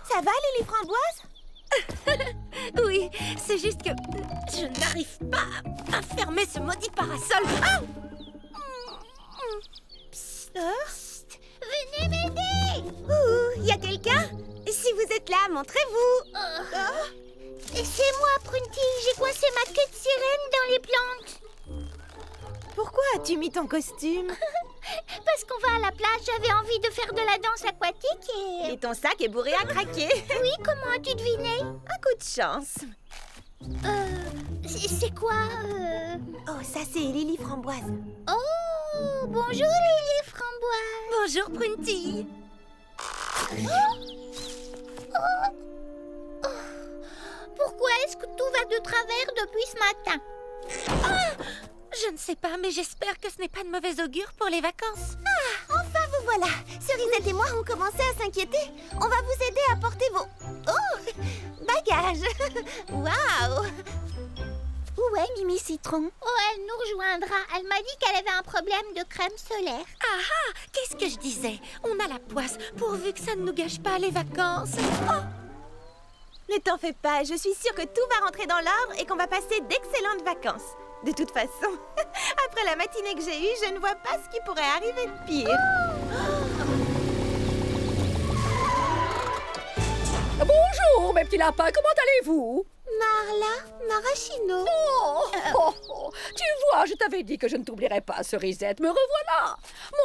Ça va, Lily Framboise? Oui, c'est juste que je n'arrive pas à fermer ce maudit parasol. Psst, venez m'aider! Il y a quelqu'un? Si vous êtes là, montrez-vous. C'est moi, Prunty. J'ai coincé ma queue de sirène dans les plantes. Pourquoi as-tu mis ton costume? Parce qu'on va à la plage, j'avais envie de faire de la danse aquatique et... Et ton sac est bourré à craquer. Oui, comment as-tu deviné? Un coup de chance. C'est quoi Oh, ça c'est Lily Framboise. Oh, bonjour Lily Framboise. Bonjour Prunty. Pourquoi est-ce que tout va de travers depuis ce matin? Je ne sais pas, mais j'espère que ce n'est pas de mauvais augure pour les vacances. Enfin, vous voilà. Cerisette et moi ont commencé à s'inquiéter. On va vous aider à porter vos... Oh, bagages. Waouh. Où est Mimi Citron? Oh, elle nous rejoindra. Elle m'a dit qu'elle avait un problème de crème solaire. Ah ah, qu'est-ce que je disais? On a la poisse, pourvu que ça ne nous gâche pas les vacances. Oh! Ne t'en fais pas, je suis sûre que tout va rentrer dans l'ordre et qu'on va passer d'excellentes vacances. De toute façon, après la matinée que j'ai eue, je ne vois pas ce qui pourrait arriver de pire. Bonjour, mes petits lapins, comment allez-vous? Marla Maraschino. Tu vois, je t'avais dit que je ne t'oublierais pas, Cerisette. Me revoilà.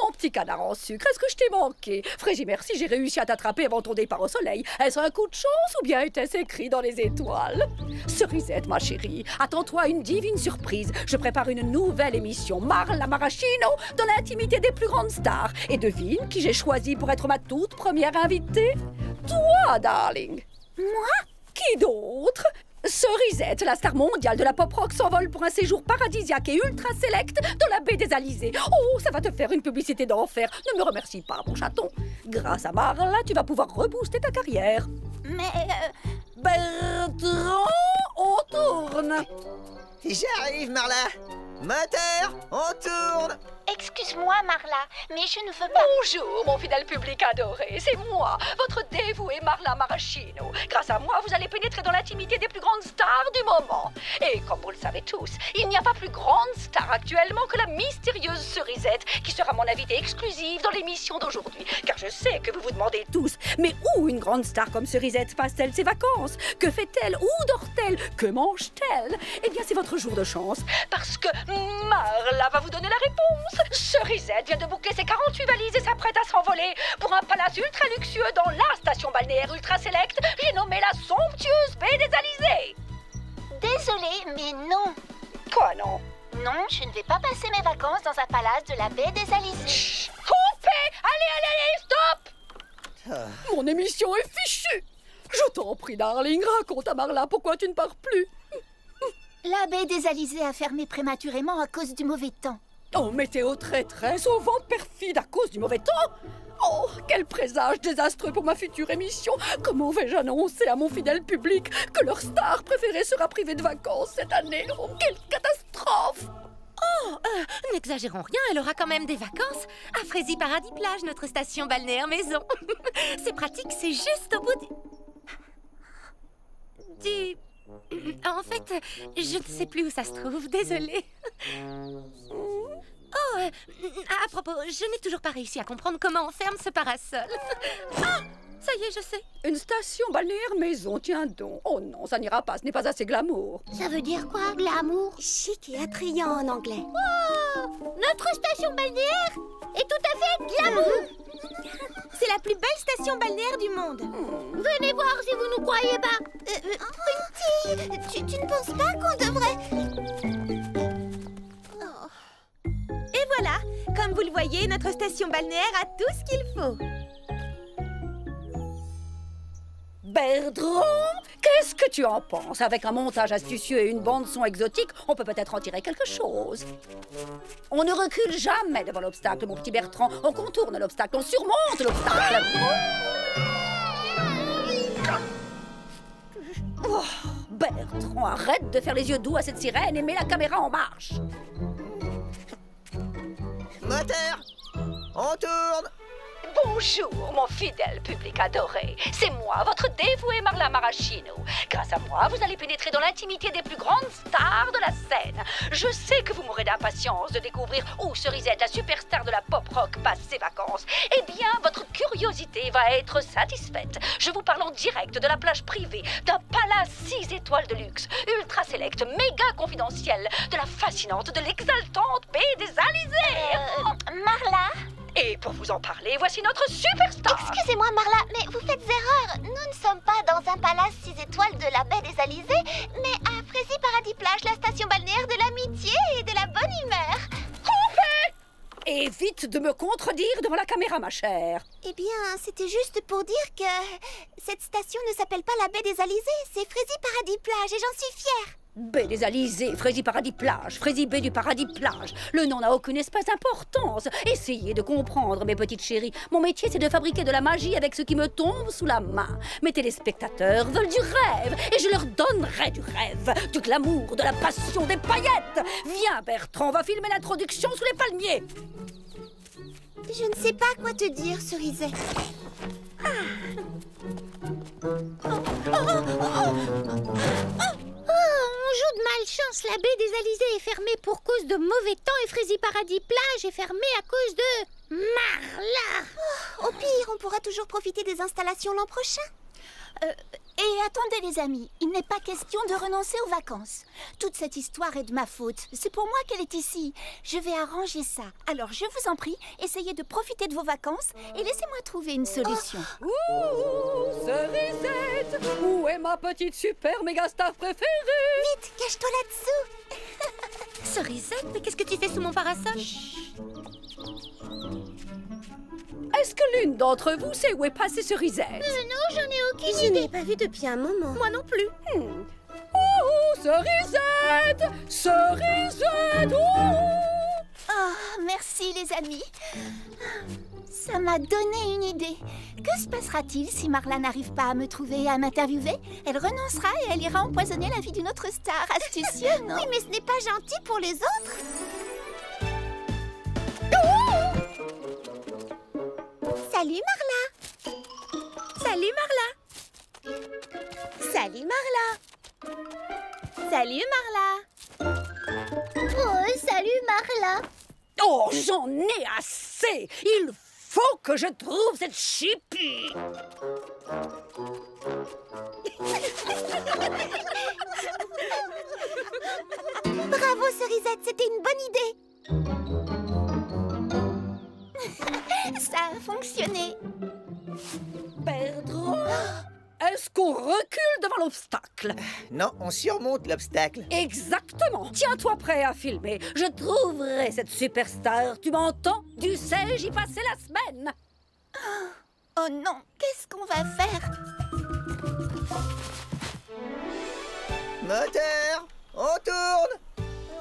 Mon petit canard en sucre, est-ce que je t'ai manqué? Frégie, merci, j'ai réussi à t'attraper avant ton départ au soleil. Est-ce un coup de chance ou bien était-ce écrit dans les étoiles? Cerisette, ma chérie, attends-toi une divine surprise. Je prépare une nouvelle émission, Marla Maraschino, dans l'intimité des plus grandes stars. Et devine qui j'ai choisi pour être ma toute première invitée? Toi, darling. Moi? Qui d'autre? Cerisette, la star mondiale de la pop rock, s'envole pour un séjour paradisiaque et ultra select dans la baie des Alizés. Oh, ça va te faire une publicité d'enfer. Ne me remercie pas, mon chaton. Grâce à Marla, tu vas pouvoir rebooster ta carrière. Mais... Bertrand, on tourne. J'arrive, Marla. Moteur, on tourne. Excuse-moi, Marla, mais je ne veux pas... Bonjour, mon fidèle public adoré. C'est moi, votre dévouée Marla Maraschino. Grâce à moi, vous allez pénétrer dans l'intimité des plus grandes stars du moment. Et comme vous le savez tous, il n'y a pas plus grande star actuellement que la mystérieuse Cerisette, qui sera mon invitée exclusive dans l'émission d'aujourd'hui. Car je sais que vous vous demandez tous, mais où une grande star comme Cerisette passe-t-elle ses vacances? Que fait-elle? Où dort-elle? Que mange-t-elle? Eh bien, c'est votre jour de chance, parce que Marla va vous donner la réponse. Cerisette vient de boucler ses 48 valises et s'apprête à s'envoler pour un palace ultra luxueux dans la station balnéaire ultra select. J'ai nommé la somptueuse baie des Alizés. Désolée, mais non. Quoi non? Non, je ne vais pas passer mes vacances dans un palace de la baie des Alizés. Chut, coupez! Allez, stop! Mon émission est fichue. Je t'en prie, darling, raconte à Marla pourquoi tu ne pars plus. La baie des Alizés a fermé prématurément à cause du mauvais temps. Oh, météo traîtresse, au vent perfide à cause du mauvais temps. Oh, quel présage désastreux pour ma future émission. Comment vais-je annoncer à mon fidèle public que leur star préférée sera privée de vacances cette année? Oh, quelle catastrophe! Oh, n'exagérons rien, elle aura quand même des vacances à Frézy Paradis Plage, notre station balnéaire maison. C'est pratique, c'est juste au bout du... En fait, je ne sais plus où ça se trouve, désolée. Oh, à propos, je n'ai toujours pas réussi à comprendre comment on ferme ce parasol. Ah, ça y est, je sais. Une station balnéaire maison, tiens donc. Oh non, ça n'ira pas, ce n'est pas assez glamour. Ça veut dire quoi, glamour? Chic et attrayant en anglais. Oh, notre station balnéaire est tout à fait glamour. C'est la plus belle station balnéaire du monde. Venez voir si vous ne croyez pas. Prunty, tu ne penses pas qu'on devrait... Et voilà, comme vous le voyez, notre station balnéaire a tout ce qu'il faut. Bertrand, qu'est-ce que tu en penses? Avec un montage astucieux et une bande-son exotique, on peut peut-être en tirer quelque chose. On ne recule jamais devant l'obstacle, mon petit Bertrand. On contourne l'obstacle, on surmonte l'obstacle. Oh, Bertrand, arrête de faire les yeux doux à cette sirène et mets la caméra en marche. Moteur, on tourne. Bonjour, mon fidèle public adoré. C'est moi, votre dévouée Marla Maraschino. Grâce à moi, vous allez pénétrer dans l'intimité des plus grandes stars de la scène. Je sais que vous mourrez d'impatience de découvrir où Cerisette, la superstar de la pop rock, passe ses vacances. Eh bien, votre curiosité va être satisfaite. Je vous parle en direct de la plage privée, d'un palace 6 étoiles de luxe, ultra select, méga confidentiel, de la fascinante, de l'exaltante baie des Alizés. Marla? Et pour vous en parler, voici notre superstar. Excusez-moi, Marla, mais vous faites erreur. Nous ne sommes pas dans un palace 6 étoiles de la baie des Alizés, mais à Frézy Paradis Plage, la station balnéaire de l'amitié et de la bonne humeur. Coupez! Évite de me contredire devant la caméra, ma chère. Eh bien, c'était juste pour dire que cette station ne s'appelle pas la baie des Alizés, c'est Frézy Paradis Plage et j'en suis fière. B des Alizés, Frésie Paradis Plage, Frésie B du Paradis Plage. Le nom n'a aucune espèce d'importance. Essayez de comprendre, mes petites chéries. Mon métier, c'est de fabriquer de la magie avec ce qui me tombe sous la main. Mes téléspectateurs veulent du rêve, et je leur donnerai du rêve, du glamour, de la passion, des paillettes. Viens, Bertrand, on va filmer l'introduction sous les palmiers. Je ne sais pas quoi te dire, Cerisette. On joue de malchance. La baie des Alizés est fermée pour cause de mauvais temps et Frésie Paradis Plage est fermée à cause de Marla. Au pire, on pourra toujours profiter des installations l'an prochain. Et attendez les amis, il n'est pas question de renoncer aux vacances. Toute cette histoire est de ma faute. C'est pour moi qu'elle est ici. Je vais arranger ça. Alors je vous en prie, essayez de profiter de vos vacances et laissez-moi trouver une solution. Ouh, Cerisette, où est ma petite super méga star préférée? Vite, cache-toi là-dessous. Cerisette, mais qu'est-ce que tu fais sous mon parasol? Est-ce que l'une d'entre vous sait où est passée Cerisette? Non, j'en ai aucune Je idée. n'ai pas vu depuis un moment. Moi non plus. Oh, Cerisette! Cerisette! Oh, merci les amis. Ça m'a donné une idée. Que se passera-t-il si Marla n'arrive pas à me trouver et à m'interviewer? Elle renoncera et elle ira empoisonner la vie d'une autre star. Astucieux, non? Oui, mais ce n'est pas gentil pour les autres. Salut Marla. Salut Marla. Salut Marla. Salut Marla. Oh, salut Marla. Oh, j'en ai assez! Il faut que je trouve cette chipie! Bravo Cerisette, c'était une bonne idée. Ça a fonctionné. Bertrand, est-ce qu'on recule devant l'obstacle? Non, on surmonte l'obstacle. Exactement. Tiens-toi prêt à filmer. Je trouverai cette superstar. Tu m'entends? Tu sais, j'y passais la semaine. Oh non, qu'est-ce qu'on va faire? Moteur, on tourne.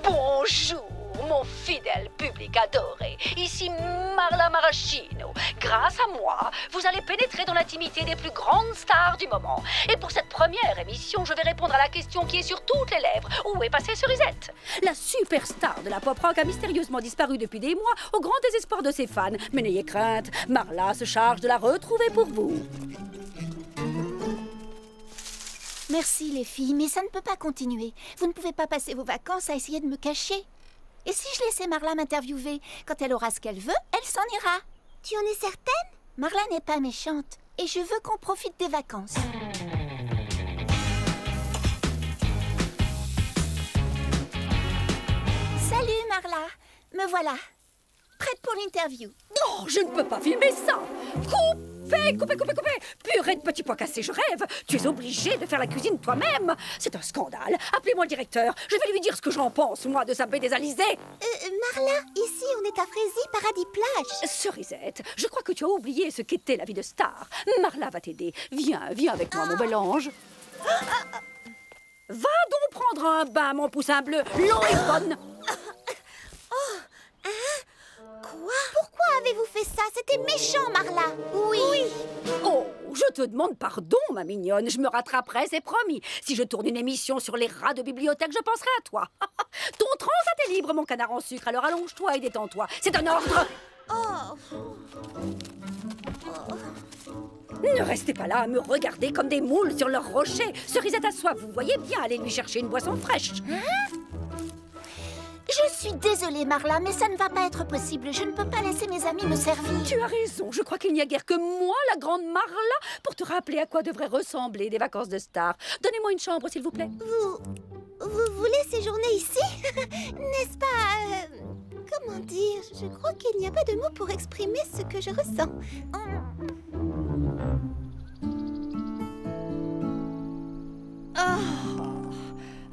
Bonjour, mon fidèle public adoré. Ici Marla Maraschino. Grâce à moi, vous allez pénétrer dans l'intimité des plus grandes stars du moment. Et pour cette première émission, je vais répondre à la question qui est sur toutes les lèvres. Où est passée Cerisette? La superstar de la pop rock a mystérieusement disparu depuis des mois, au grand désespoir de ses fans. Mais n'ayez crainte, Marla se charge de la retrouver pour vous. Merci les filles, mais ça ne peut pas continuer. Vous ne pouvez pas passer vos vacances à essayer de me cacher. Et si je laissais Marla m'interviewer? Quand elle aura ce qu'elle veut, elle s'en ira. Tu en es certaine? Marla n'est pas méchante et je veux qu'on profite des vacances. Salut Marla, me voilà. Prête pour l'interview. Non, je ne peux pas filmer ça. Coupez, coupez, coupez, coupez. Purée de petits pois cassés, je rêve. Tu es obligé de faire la cuisine toi-même. C'est un scandale. Appelez-moi le directeur. Je vais lui dire ce que j'en pense, moi, de sa baie des Alizés. Marla, ici, on est à Frésie Paradis Plage. Cerisette, je crois que tu as oublié ce qu'était la vie de star. Marla va t'aider. Viens, viens avec moi, mon bel ange. Va donc prendre un bain, mon poussin bleu. L'eau est bonne. Quoi? Pourquoi avez-vous fait ça? C'était méchant, Marla. Oui. Oh, je te demande pardon, ma mignonne. Je me rattraperai, c'est promis. Si je tourne une émission sur les rats de bibliothèque, je penserai à toi. Ton transat est libre, mon canard en sucre. Alors allonge-toi et détends-toi. C'est un ordre. Ne restez pas là à me regarder comme des moules sur leur rocher. Cerisette a soif, vous voyez bien. Allez lui chercher une boisson fraîche. Je suis désolée, Marla, mais ça ne va pas être possible. Je ne peux pas laisser mes amis me servir. Tu as raison. Je crois qu'il n'y a guère que moi, la grande Marla, pour te rappeler à quoi devraient ressembler des vacances de star. Donnez-moi une chambre, s'il vous plaît. Vous voulez séjourner ici? N'est-ce pas... comment dire? Je crois qu'il n'y a pas de mots pour exprimer ce que je ressens.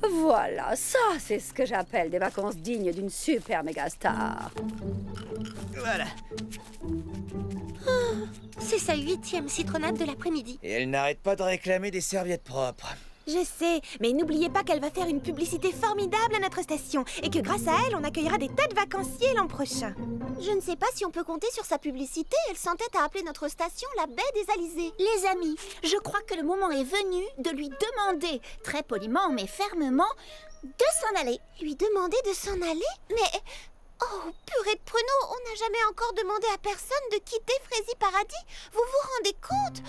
Voilà, ça, c'est ce que j'appelle des vacances dignes d'une super méga star. Voilà. C'est sa 8e citronnade de l'après-midi. Et elle n'arrête pas de réclamer des serviettes propres. Je sais, mais n'oubliez pas qu'elle va faire une publicité formidable à notre station et que grâce à elle, on accueillera des tas de vacanciers l'an prochain. Je ne sais pas si on peut compter sur sa publicité. Elle s'entête à appeler notre station la baie des Alizés. Les amis, je crois que le moment est venu de lui demander, très poliment mais fermement, de s'en aller. Lui demander de s'en aller? Mais... Oh, purée de pruneaux, on n'a jamais encore demandé à personne de quitter Frézy Paradis. Vous vous rendez compte?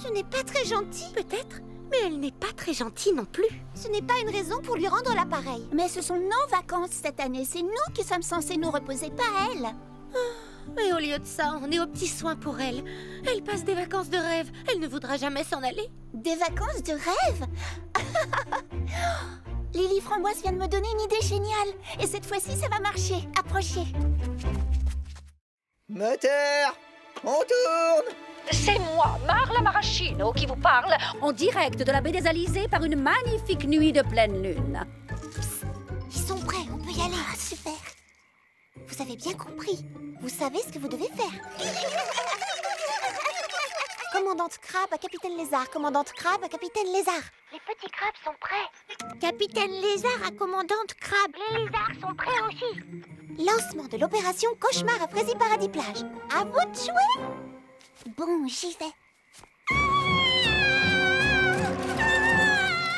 Ce n'est pas très gentil. Peut-être, mais elle n'est pas très gentille non plus. Ce n'est pas une raison pour lui rendre l'appareil. Mais ce sont nos vacances cette année. C'est nous qui sommes censés nous reposer, pas elle. Et au lieu de ça, on est aux petits soins pour elle. Elle passe des vacances de rêve. Elle ne voudra jamais s'en aller. Des vacances de rêve? Lily Framboise vient de me donner une idée géniale. Et cette fois-ci, ça va marcher. Approchez. Moteur, on tourne. C'est moi, Marla Maraschino, qui vous parle en direct de la baie des Alizés par une magnifique nuit de pleine lune. Psst, ils sont prêts, on peut y aller. Ah, super. Vous avez bien compris. Vous savez ce que vous devez faire. Commandante Crabe à Capitaine Lézard. Commandante Crabe à Capitaine Lézard. Les petits crabes sont prêts. Capitaine Lézard à Commandante Crabe. Les lézards sont prêts aussi. Lancement de l'opération Cauchemar à Frézy Paradis Plage. À vous de jouer. Bon, j'y vais.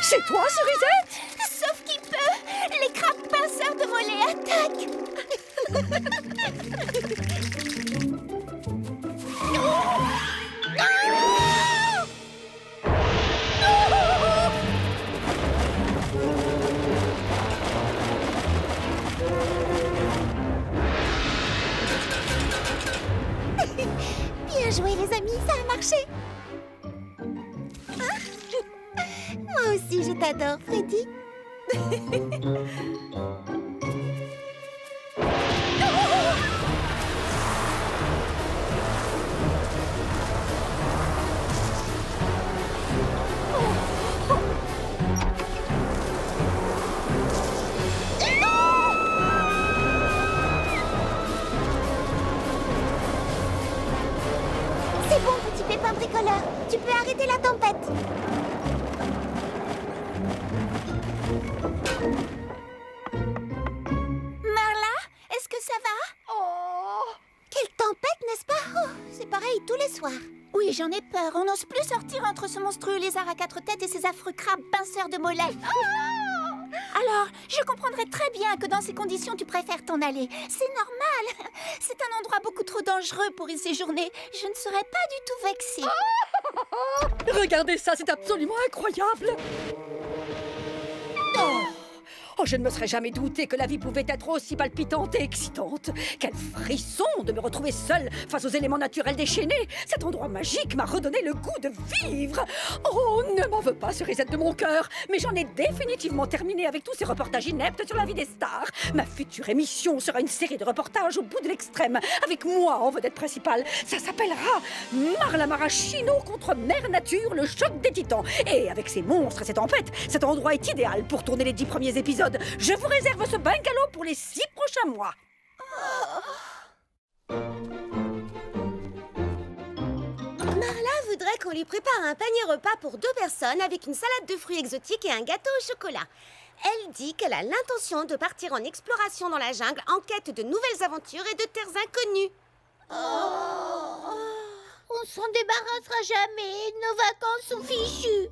C'est toi, Cerisette? Sauf qui peut. Les crabes pinceurs de volée attaquent. Bien joué les amis, ça a marché. Moi aussi je t'adore, Freddy. C'est bon, petit pépin bricoleur. Tu peux arrêter la tempête. Marla, est-ce que ça va? Oh, quelle tempête, n'est-ce pas? Oh, c'est pareil tous les soirs. Oui, j'en ai peur. On n'ose plus sortir entre ce monstrueux lézard à 4 têtes et ces affreux crabes pinceurs de mollets. Alors, je comprendrais très bien que dans ces conditions, tu préfères t'en aller. C'est normal. C'est un endroit beaucoup trop dangereux pour y séjourner. Je ne serais pas du tout vexée. Regardez ça, c'est absolument incroyable. Oh, je ne me serais jamais douté que la vie pouvait être aussi palpitante et excitante. Quel frisson de me retrouver seule face aux éléments naturels déchaînés. Cet endroit magique m'a redonné le goût de vivre. Oh, ne m'en veux pas, Cerisette de mon cœur, mais j'en ai définitivement terminé avec tous ces reportages ineptes sur la vie des stars. Ma future émission sera une série de reportages au bout de l'extrême, avec moi en vedette principale. Ça s'appellera Marla Maraschino contre Mère Nature, le choc des titans. Et avec ces monstres et ces tempêtes, cet endroit est idéal pour tourner les 10 premiers épisodes. Je vous réserve ce bungalow pour les 6 prochains mois. Marla voudrait qu'on lui prépare un panier repas pour 2 personnes avec une salade de fruits exotiques et un gâteau au chocolat. Elle dit qu'elle a l'intention de partir en exploration dans la jungle en quête de nouvelles aventures et de terres inconnues. On s'en débarrassera jamais. Nos vacances sont fichues.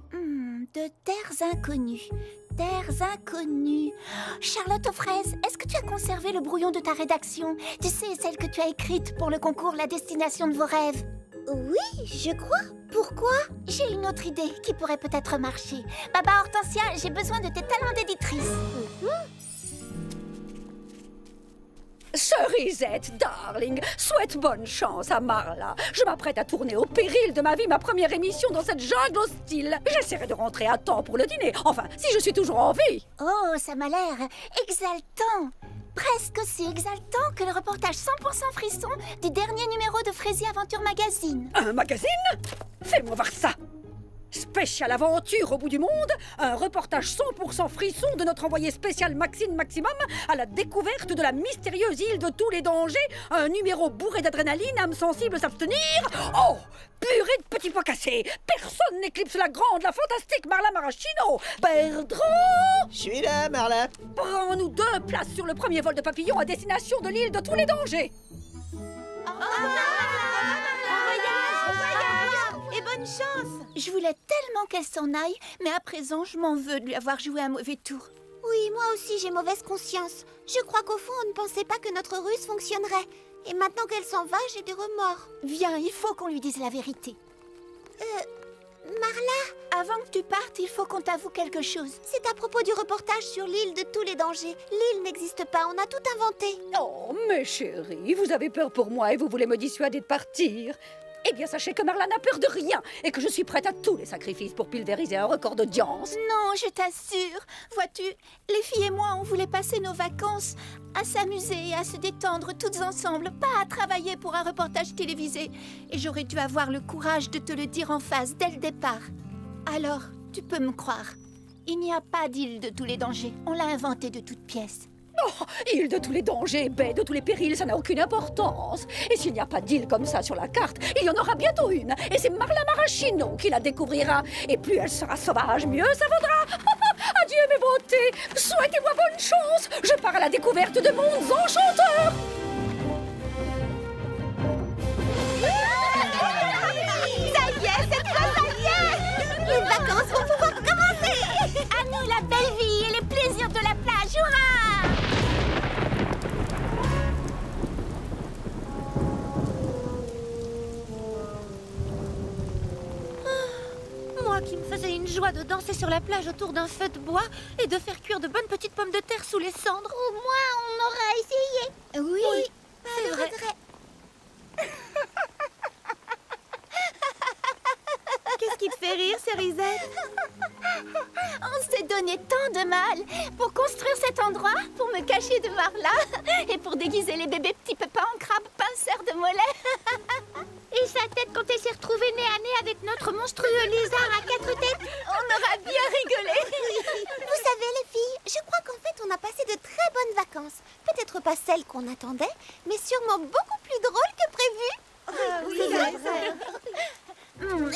De terres inconnues. Terres inconnues. Charlotte aux fraises, est-ce que tu as conservé le brouillon de ta rédaction? Tu sais, celle que tu as écrite pour le concours La destination de vos rêves. Oui, je crois. Pourquoi? J'ai une autre idée qui pourrait peut-être marcher. Baba Hortensia, j'ai besoin de tes talents d'éditrice. Cerisette, darling, souhaite bonne chance à Marla. Je m'apprête à tourner au péril de ma vie ma première émission dans cette jungle hostile. J'essaierai de rentrer à temps pour le dîner. Enfin, si je suis toujours en vie. Oh, ça m'a l'air exaltant. Presque aussi exaltant que le reportage 100% frisson du dernier numéro de Frézy Aventure Magazine. Un magazine? Fais-moi voir ça. Spéciale aventure au bout du monde, un reportage 100% frisson de notre envoyé spécial Maxime Maximum à la découverte de la mystérieuse île de tous les dangers, un numéro bourré d'adrénaline, âme sensible s'abstenir. Oh, purée de petits pois cassés, personne n'éclipse la grande, la fantastique Marla Maraschino. Bertrand! Je suis là, Marla. Prends-nous 2 places sur le premier vol de papillon à destination de l'île de tous les dangers. Et bonne chance! Je voulais tellement qu'elle s'en aille, mais à présent, je m'en veux de lui avoir joué un mauvais tour. Oui, moi aussi j'ai mauvaise conscience. Je crois qu'au fond on ne pensait pas que notre ruse fonctionnerait. Et maintenant qu'elle s'en va, j'ai des remords. Viens, il faut qu'on lui dise la vérité. Marla? Avant que tu partes, il faut qu'on t'avoue quelque chose. C'est à propos du reportage sur l'île de tous les dangers. L'île n'existe pas, on a tout inventé. Oh, mes chéris, vous avez peur pour moi et vous voulez me dissuader de partir. Eh bien, sachez que Marla n'a peur de rien et que je suis prête à tous les sacrifices pour pulvériser un record d'audience. Non, je t'assure. Vois-tu, les filles et moi, on voulait passer nos vacances à s'amuser et à se détendre toutes ensemble, pas à travailler pour un reportage télévisé. Et j'aurais dû avoir le courage de te le dire en face dès le départ. Alors, tu peux me croire. Il n'y a pas d'île de tous les dangers. On l'a inventée de toutes pièces. Oh, île de tous les dangers, baie de tous les périls, ça n'a aucune importance. Et s'il n'y a pas d'île comme ça sur la carte, il y en aura bientôt une. Et c'est Marla Maraschino qui la découvrira. Et plus elle sera sauvage, mieux ça vaudra. Adieu mes beautés, souhaitez-moi bonne chance. Je pars à la découverte de mondes enchanteurs. Ça y est, cette fois ça y est! Les vacances vont pouvoir commencer! À nous la belle vie et les plaisirs de la plage, hurrah! Moi qui me faisais une joie de danser sur la plage autour d'un feu de bois et de faire cuire de bonnes petites pommes de terre sous les cendres. Au moins, on aura essayé. Oui, c'est vrai. Qu'est-ce qui te fait rire, Cerisette? On s'est donné tant de mal pour construire cet endroit, pour me cacher de Marla et pour déguiser les bébés petits pépins en crabes pinceurs de mollets. Et sa tête quand elle s'est retrouvée nez à nez avec notre monstrueux lézard à 4 têtes. On aura bien rigolé. Vous savez les filles, je crois qu'en fait on a passé de très bonnes vacances. Peut-être pas celles qu'on attendait, mais sûrement beaucoup plus drôles que prévu. Ah oui,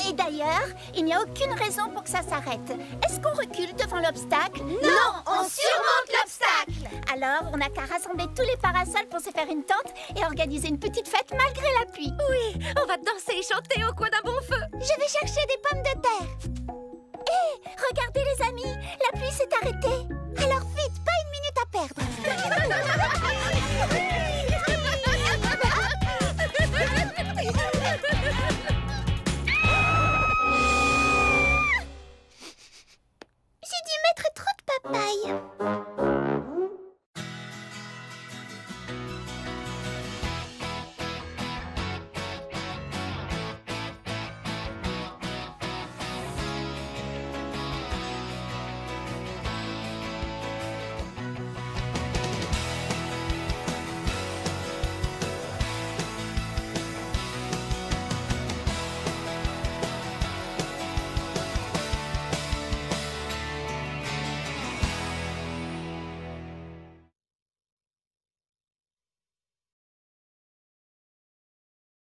Et d'ailleurs, il n'y a aucune raison pour que ça s'arrête. Est-ce qu'on recule devant l'obstacle? Non, on surmonte l'obstacle. Alors, on n'a qu'à rassembler tous les parasols pour se faire une tente et organiser une petite fête malgré la pluie. Oui, on va danser et chanter au coin d'un bon feu. Je vais chercher des pommes de terre. Hé, regardez les amis, la pluie s'est arrêtée. Alors vite, pas une minute à perdre.